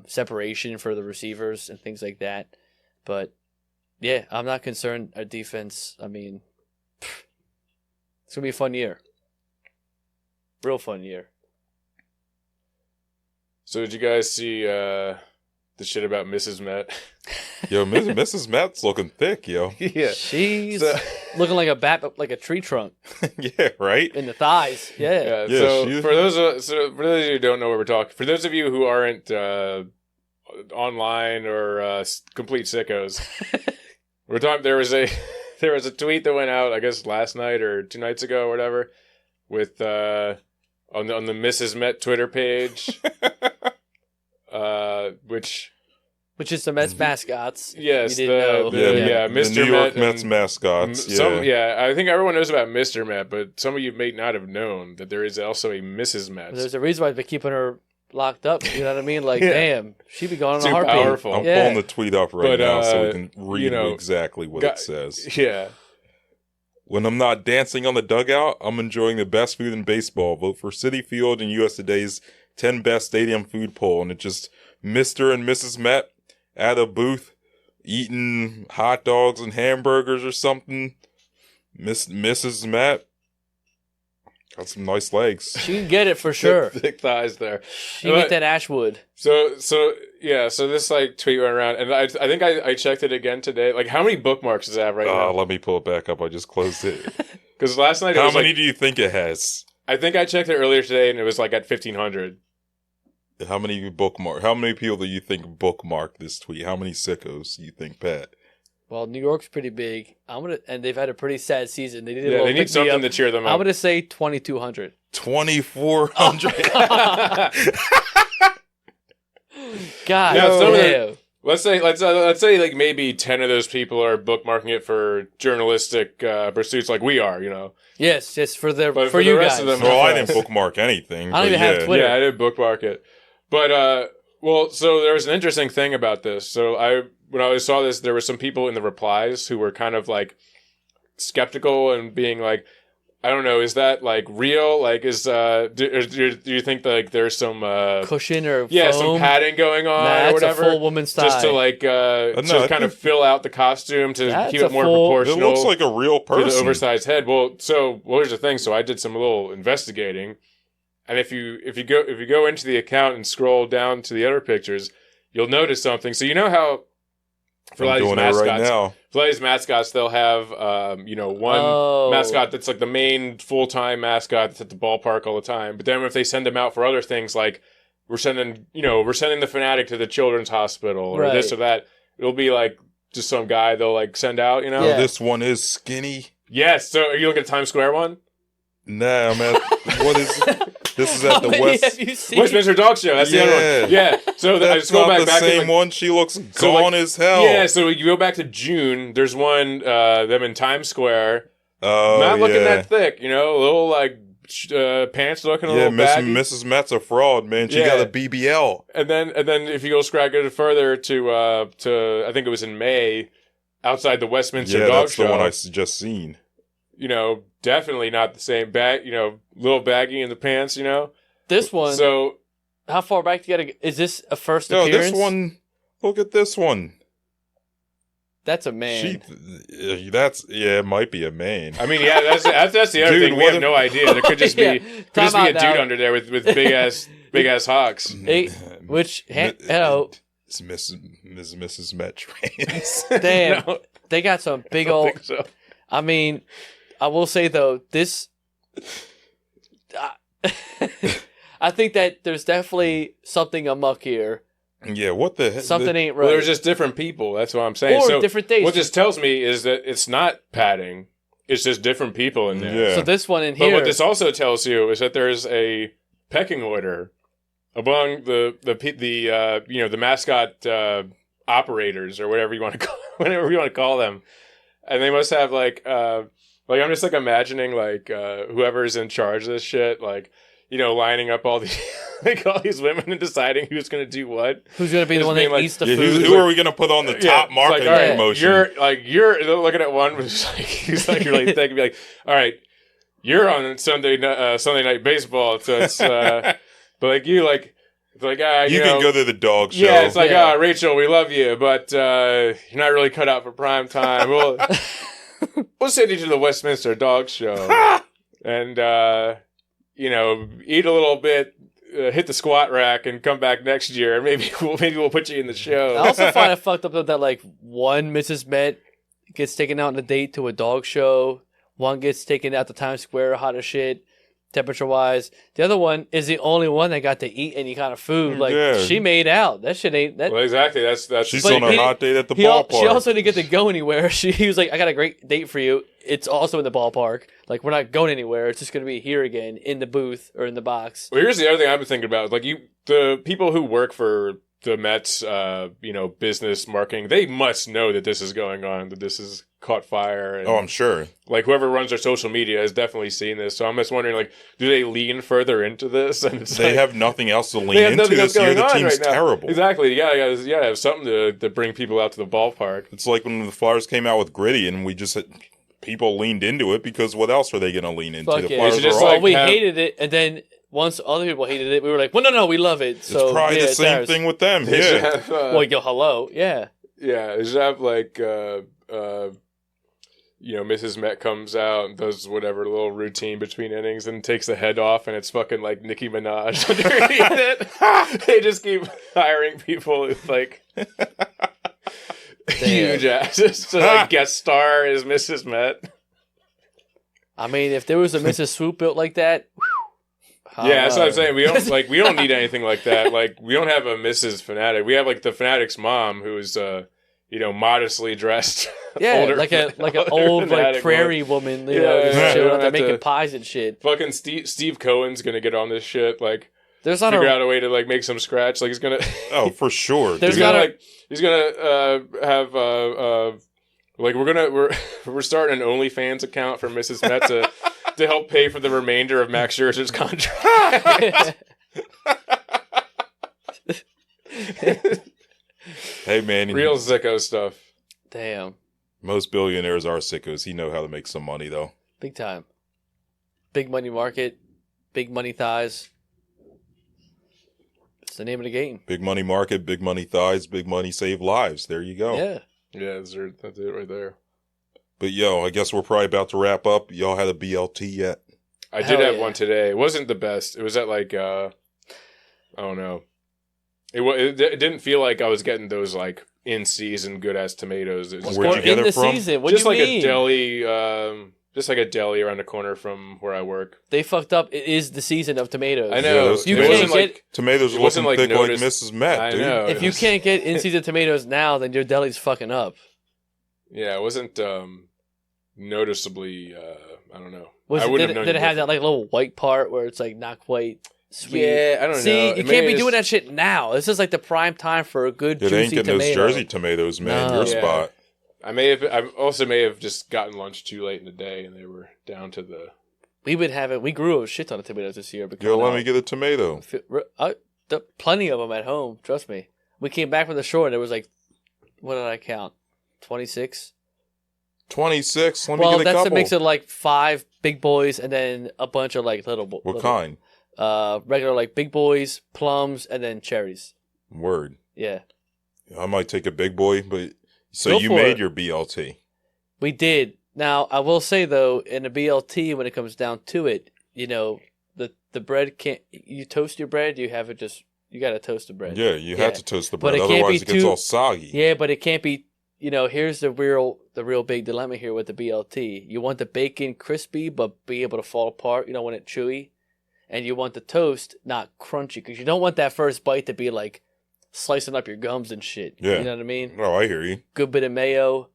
separation for the receivers and things like that. But, yeah, I'm not concerned. Our defense, I mean, it's going to be a fun year. Real fun year. So did you guys see the shit about Mrs. Met? Yo, Mrs. Met's looking thick, yo. Yeah. She's looking like a bat, like a tree trunk. Yeah, right? In the thighs. Yeah. So for those of you who don't know what we're talking, for those of you who aren't online or complete sickos, we're talking. There was a tweet that went out, I guess last night or 2 nights ago or whatever, with on the Mrs. Met Twitter page, which is the Mets mascots. Yes, Mr. The New York Mets mascots. I think everyone knows about Mr. Met, but some of you may not have known that there is also a Mrs. Met. There's a reason why they're keeping her locked up. You know what I mean? Like, damn, she'd be going on a heartbeat. Powerful. I'm pulling the tweet up now so we can read exactly what it says. Yeah. When I'm not dancing on the dugout, I'm enjoying the best food in baseball. Vote for Citi Field and US Today's 10 Best Stadium Food Poll. And it's just Mr. and Mrs. Met at a booth eating hot dogs and hamburgers or something. Mrs. Matt got some nice legs. She can get it for sure. Thick thighs there. She can get that Ashwood. So this like tweet went around, and I think I checked it again today. Like, how many bookmarks does it have right now? Let me pull it back up. I just closed it. Because last night, how many do you think it has? I think I checked it earlier today, and it was like at 1,500. How many people do you think bookmarked this tweet? How many sickos do you think, Pat? Well, New York's pretty big. And they've had a pretty sad season. They need something to cheer them up. I'm gonna say 2,200. 2,400. God, yeah, let's say like maybe 10 of those people are bookmarking it for journalistic pursuits, like we are, you know. Yes, just for you the rest guys. of them. Well, I didn't bookmark anything. I don't even have Twitter. Yeah, I didn't bookmark it, but so there was an interesting thing about this. So when I saw this, there were some people in the replies who were kind of like skeptical and being like, I don't know, is that like real? Like, do you think that, like there's some cushion or foam? Some padding going on or whatever? That's a full woman's thigh. Just to like to kind of fill out the costume to keep it more proportional. It looks like a real person. To the oversized head. Well, here's the thing. So I did some little investigating, and if you go into the account and scroll down to the other pictures, you'll notice something. So you know how for a lot of these mascots, they'll have one mascot that's like the main full-time mascot that's at the ballpark all the time. But then if they send them out for other things, like we're sending the Fanatic to the children's hospital or this or that, it'll be like just some guy they'll like send out, you know. Yeah. This one is skinny. Yes. So are you looking at Times Square one? Nah, I'm at what is this is at the Westminster Dog Show. That's the other one. Yeah. So I scroll back the same one. She looks gone as hell. Yeah. So you go back to June. There's one them in Times Square. Oh, not looking that thick. You know, a little like pants looking a little baggy. Mrs. Matt's a fraud, man. She got a BBL. And then if you go further to I think it was in May, outside the Westminster Dog Show. Yeah, that's the one I just seen. You know, definitely not the same bag. You know, little baggy in the pants. You know, this one. So, how far back do you gotta? Is this a first appearance? No, this one. Look at this one. That's a man. It might be a man. I mean, yeah, that's the other thing. We have no idea. There could just be a dude under there with big ass hawks. Which hello, it's Mrs. Met trains. Damn, they got some big old. I mean, I will say though, this. I think that there's definitely something amok here. Yeah, what the heck? Something ain't right. Well, there's just different people. That's what I'm saying. Or different days. What this tells me is that it's not padding. It's just different people in there. Yeah. So this one in here. But what this also tells you is that there's a pecking order among the mascot operators or whatever you want to call them, and they must have like I'm just like imagining like whoever's in charge of this shit, like, you know, lining up all these all these women and deciding who's going to do what. Who's going to be the one that eats the food? Who are we going to put on the top marketing promotion? You're looking at one with you're really thinking, like, all right, you're on Sunday Night Baseball, so it's but like you like. It's like, you can go to the dog show. Yeah, it's like, Rachel, we love you, but you're not really cut out for prime time. We'll send you to the Westminster Dog Show. And, eat a little bit, hit the squat rack, and come back next year, and maybe we'll put you in the show. I also find it fucked up that, like, one Mrs. Met gets taken out on a date to a dog show. One gets taken out to Times Square, hot as shit. Temperature-wise, the other one is the only one that got to eat any kind of food. Like, she made out. That shit ain't... That, well, exactly. That's She's on a hot date at the ballpark. She also didn't get to go anywhere. He was like, I got a great date for you. It's also in the ballpark. Like, we're not going anywhere. It's just going to be here again, in the booth or in the box. Well, here's the other thing I've been thinking about. Like, the people who work for the Mets, business marketing, they must know that this is going on, that this is caught fire. And, I'm sure. Like, whoever runs their social media has definitely seen this. So I'm just wondering, like, do they lean further into this? And they have nothing else to lean into this year. The team's terrible. Exactly. You gotta have something to bring people out to the ballpark. It's like when the Flyers came out with Gritty, and we just people leaned into it, because what else are they going to lean into? The Flyers we hated it, and then once other people hated it, we were like, well, no, we love it. So it's probably the same thing with them. Yeah. Well, hello. Yeah. Yeah, is that like Mrs. Met comes out and does whatever little routine between innings and takes the head off, and it's fucking like Nicki Minaj underneath it. They just keep hiring people with like huge asses to like guest star as Mrs. Met. I mean, if there was a Mrs. Swoop built like that, yeah, that's what I'm saying. We don't need anything like that. Like, we don't have a Mrs. Fanatic. We have like the Fanatic's mom, who is modestly dressed. Yeah, older, like an old like prairie woman, shit, they're making pies and shit. Fucking Steve Cohen's gonna get on this shit. Like, there's not figure out a way to like make some scratch. Like, he's gonna. Oh, for sure. There's he's gonna have we're starting an OnlyFans account for Mrs. Met to help pay for the remainder of Max Scherzer's contract. Hey man, real sicko stuff. Damn. Most billionaires are sickos. He know how to make some money though. Big time. Big money market. Big money thighs. It's the name of the game. Big money market, big money thighs, big money save lives. There you go. Yeah. Yeah, that's it right there. But I guess we're probably about to wrap up. Y'all had a BLT yet? I did have one today. It wasn't the best. It was at like I don't know. It didn't feel like I was getting those like in season good ass tomatoes. It was Where'd you get in it the from? season? What just do you like mean? a deli, just like a deli around the corner from where I work. They fucked up. It is the season of tomatoes. I know. those You it can't wasn't get like Tomatoes are It wasn't, looking like, thick noticed- like Mrs. Met, I dude. know. if you can't get in season tomatoes now, then your deli's fucking up. yeah, it wasn't noticeably. I don't know. Was I it, wouldn't did have it known have that like little white part where it's like not quite sweet? Yeah, I don't know. See, It you may can't be just- doing that shit now. This is like the prime time for a good Yeah, they ain't juicy getting tomato. those Jersey tomatoes, man. No. Your Yeah. spot. I also may have just gotten lunch too late in the day, and they were down to the. We would have it. We grew a shit ton of tomatoes this year. Yo, let me get a tomato. Plenty of them at home. Trust me. We came back from the shore and there was like, what did I count? 26. 26. Let me Well, get a that's couple. a mix of like 5 big boys and then a bunch of like little. What kind? Regular like big boys, plums, and then cherries. Word. Yeah, I might take a big boy, but so Go you for made it. your BLT. we did. Now I will say though, in a BLT, when it comes down to it, the bread can't. You toast your bread. You have it just. You got to toast the bread. Yeah, you Yeah. have to toast the But bread, it can't otherwise be it gets too- all soggy. Yeah, but it can't be. Here's the real big dilemma here with the BLT. You want the bacon crispy, but be able to fall apart. You don't want it chewy, and you want the toast not crunchy because you don't want that first bite to be like slicing up your gums and shit. Yeah. You know what I mean? Oh, I hear you. Good bit of mayo,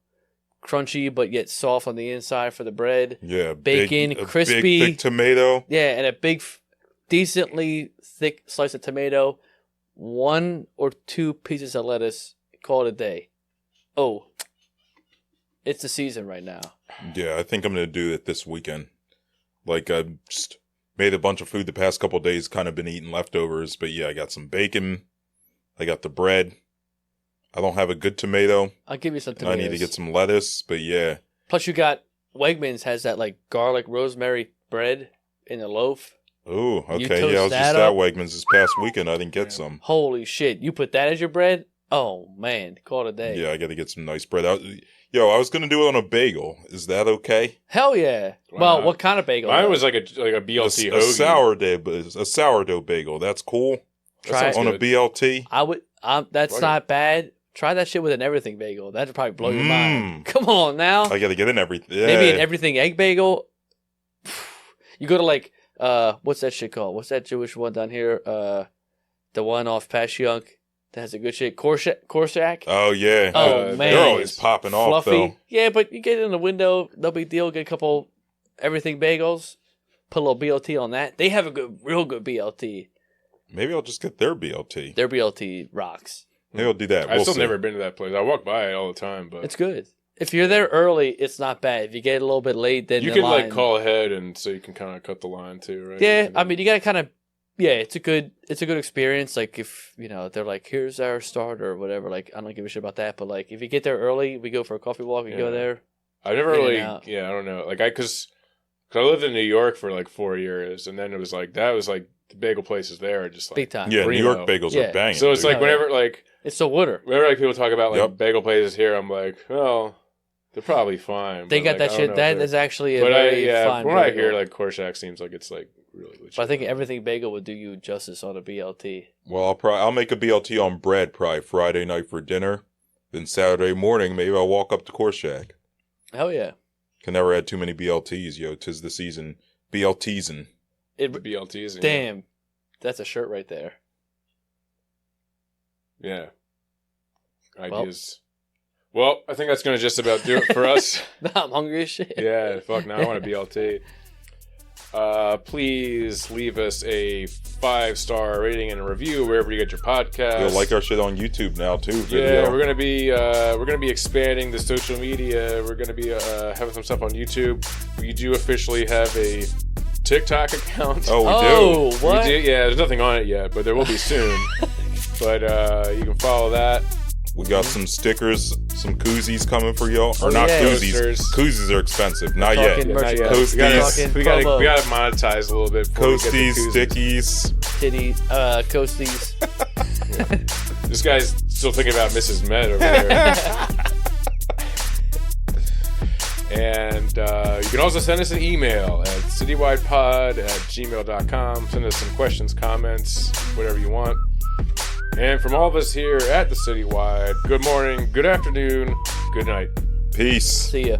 crunchy but yet soft on the inside for the bread. Yeah, Bacon, a crispy. big, thick tomato. Yeah, and a big, decently thick slice of tomato. 1 or 2 pieces of lettuce. Call it a day. Oh, it's the season right now. Yeah, I think I'm going to do it this weekend. Like, I just made a bunch of food the past couple of days, kind of been eating leftovers. But yeah, I got some bacon. I got the bread. I don't have a good tomato. I'll give you some And tomatoes. I need to get some lettuce, but yeah. Plus, you got Wegmans has that like garlic rosemary bread in a loaf. Oh, You okay. toast Yeah, I was just that at up. Wegmans this past weekend. I didn't get some. Holy shit! You put that as your bread? Oh man, call it a day. Yeah, I got to get some nice bread. I was going to do it on a bagel. Is that okay? Hell yeah! Why Well, not? what kind of bagel? Mine though? was like a BLT hoagie. A sourdough bagel. That's cool. Try sounds it. On a good. BLT. I would. That's Fuck not bad. Try that shit with an everything bagel. That'd probably blow your Mm. mind. Come on now. I got to get in everything. Yeah. Maybe an everything egg bagel. You go to like what's that shit called? What's that Jewish one down here? The one off Passyunk that has a good shit. Korshak. Oh, yeah. Oh, man. They're always popping off, Fluffy. though. Yeah, but you get it in the window, no big deal. Get a couple everything bagels. Put a little BLT on that. They have a real good BLT. Maybe I'll just get their BLT. Their BLT rocks. Maybe I'll do that. I've We'll still see. never been to that place. I walk by it all the time, but It's good. If you're there early, it's not bad. If you get a little bit late, then you the can line, like call ahead, and so you can kind of cut the line too, right? Yeah, I mean, you gotta kind of. Yeah, it's a good experience. Like if they're like, here's our starter or whatever. Like I don't give a shit about that, but like if you get there early, we go for a coffee walk. We go Yeah. there. I never in and really. out. Yeah, I don't know. Like because I lived in New York for like 4 years, and then it was like that was like the bagel places there are just like Big time. Yeah, New primo. York bagels Yeah. are banging. So it's dude. like whenever like It's so water. people talk about like Yep. bagel places here, I'm like, well, they're probably fine. They but, got like, that I don't shit. know That if they're- is actually a But very fine from what I bagel. hear, like Korshak seems like it's like really legit. But I think everything bagel would do you justice on a BLT. Well, I'll make a BLT on bread probably Friday night for dinner. Then Saturday morning, maybe I'll walk up to Korshak. Hell yeah. Can never add too many BLTs, yo. 'Tis the season. BLTsing. the BLTs. Damn. That's a shirt right there. Yeah. Ideas. Well, I think that's going to just about do it for us. Nah, I'm hungry as shit. Yeah, fuck, now I want a BLT. Please leave us a 5-star rating and a review wherever you get your podcast. You'll like our shit on YouTube now too. Yeah, Video. we're gonna be expanding the social media. We're gonna be having some stuff on YouTube. We do officially have a TikTok account. Oh, we Oh, do. what? We do, yeah, there's nothing on it yet, but there will be soon. But you can follow that. We got some stickers, some koozies coming for y'all. Or Oh, not yeah. koozies. Coasters. Koozies are expensive. Not Talking yet. Yeah, not merchandise. yet. Coasties. We gotta promo. monetize a little bit. before we get the Coasties, koozies. stickies. Titty, coasties. This guy's still thinking about Mrs. Med over there. And you can also send us an email at citywidepod@gmail.com. Send us some questions, comments, whatever you want. And from all of us here at the Citywide, good morning, good afternoon, good night. Peace. See ya.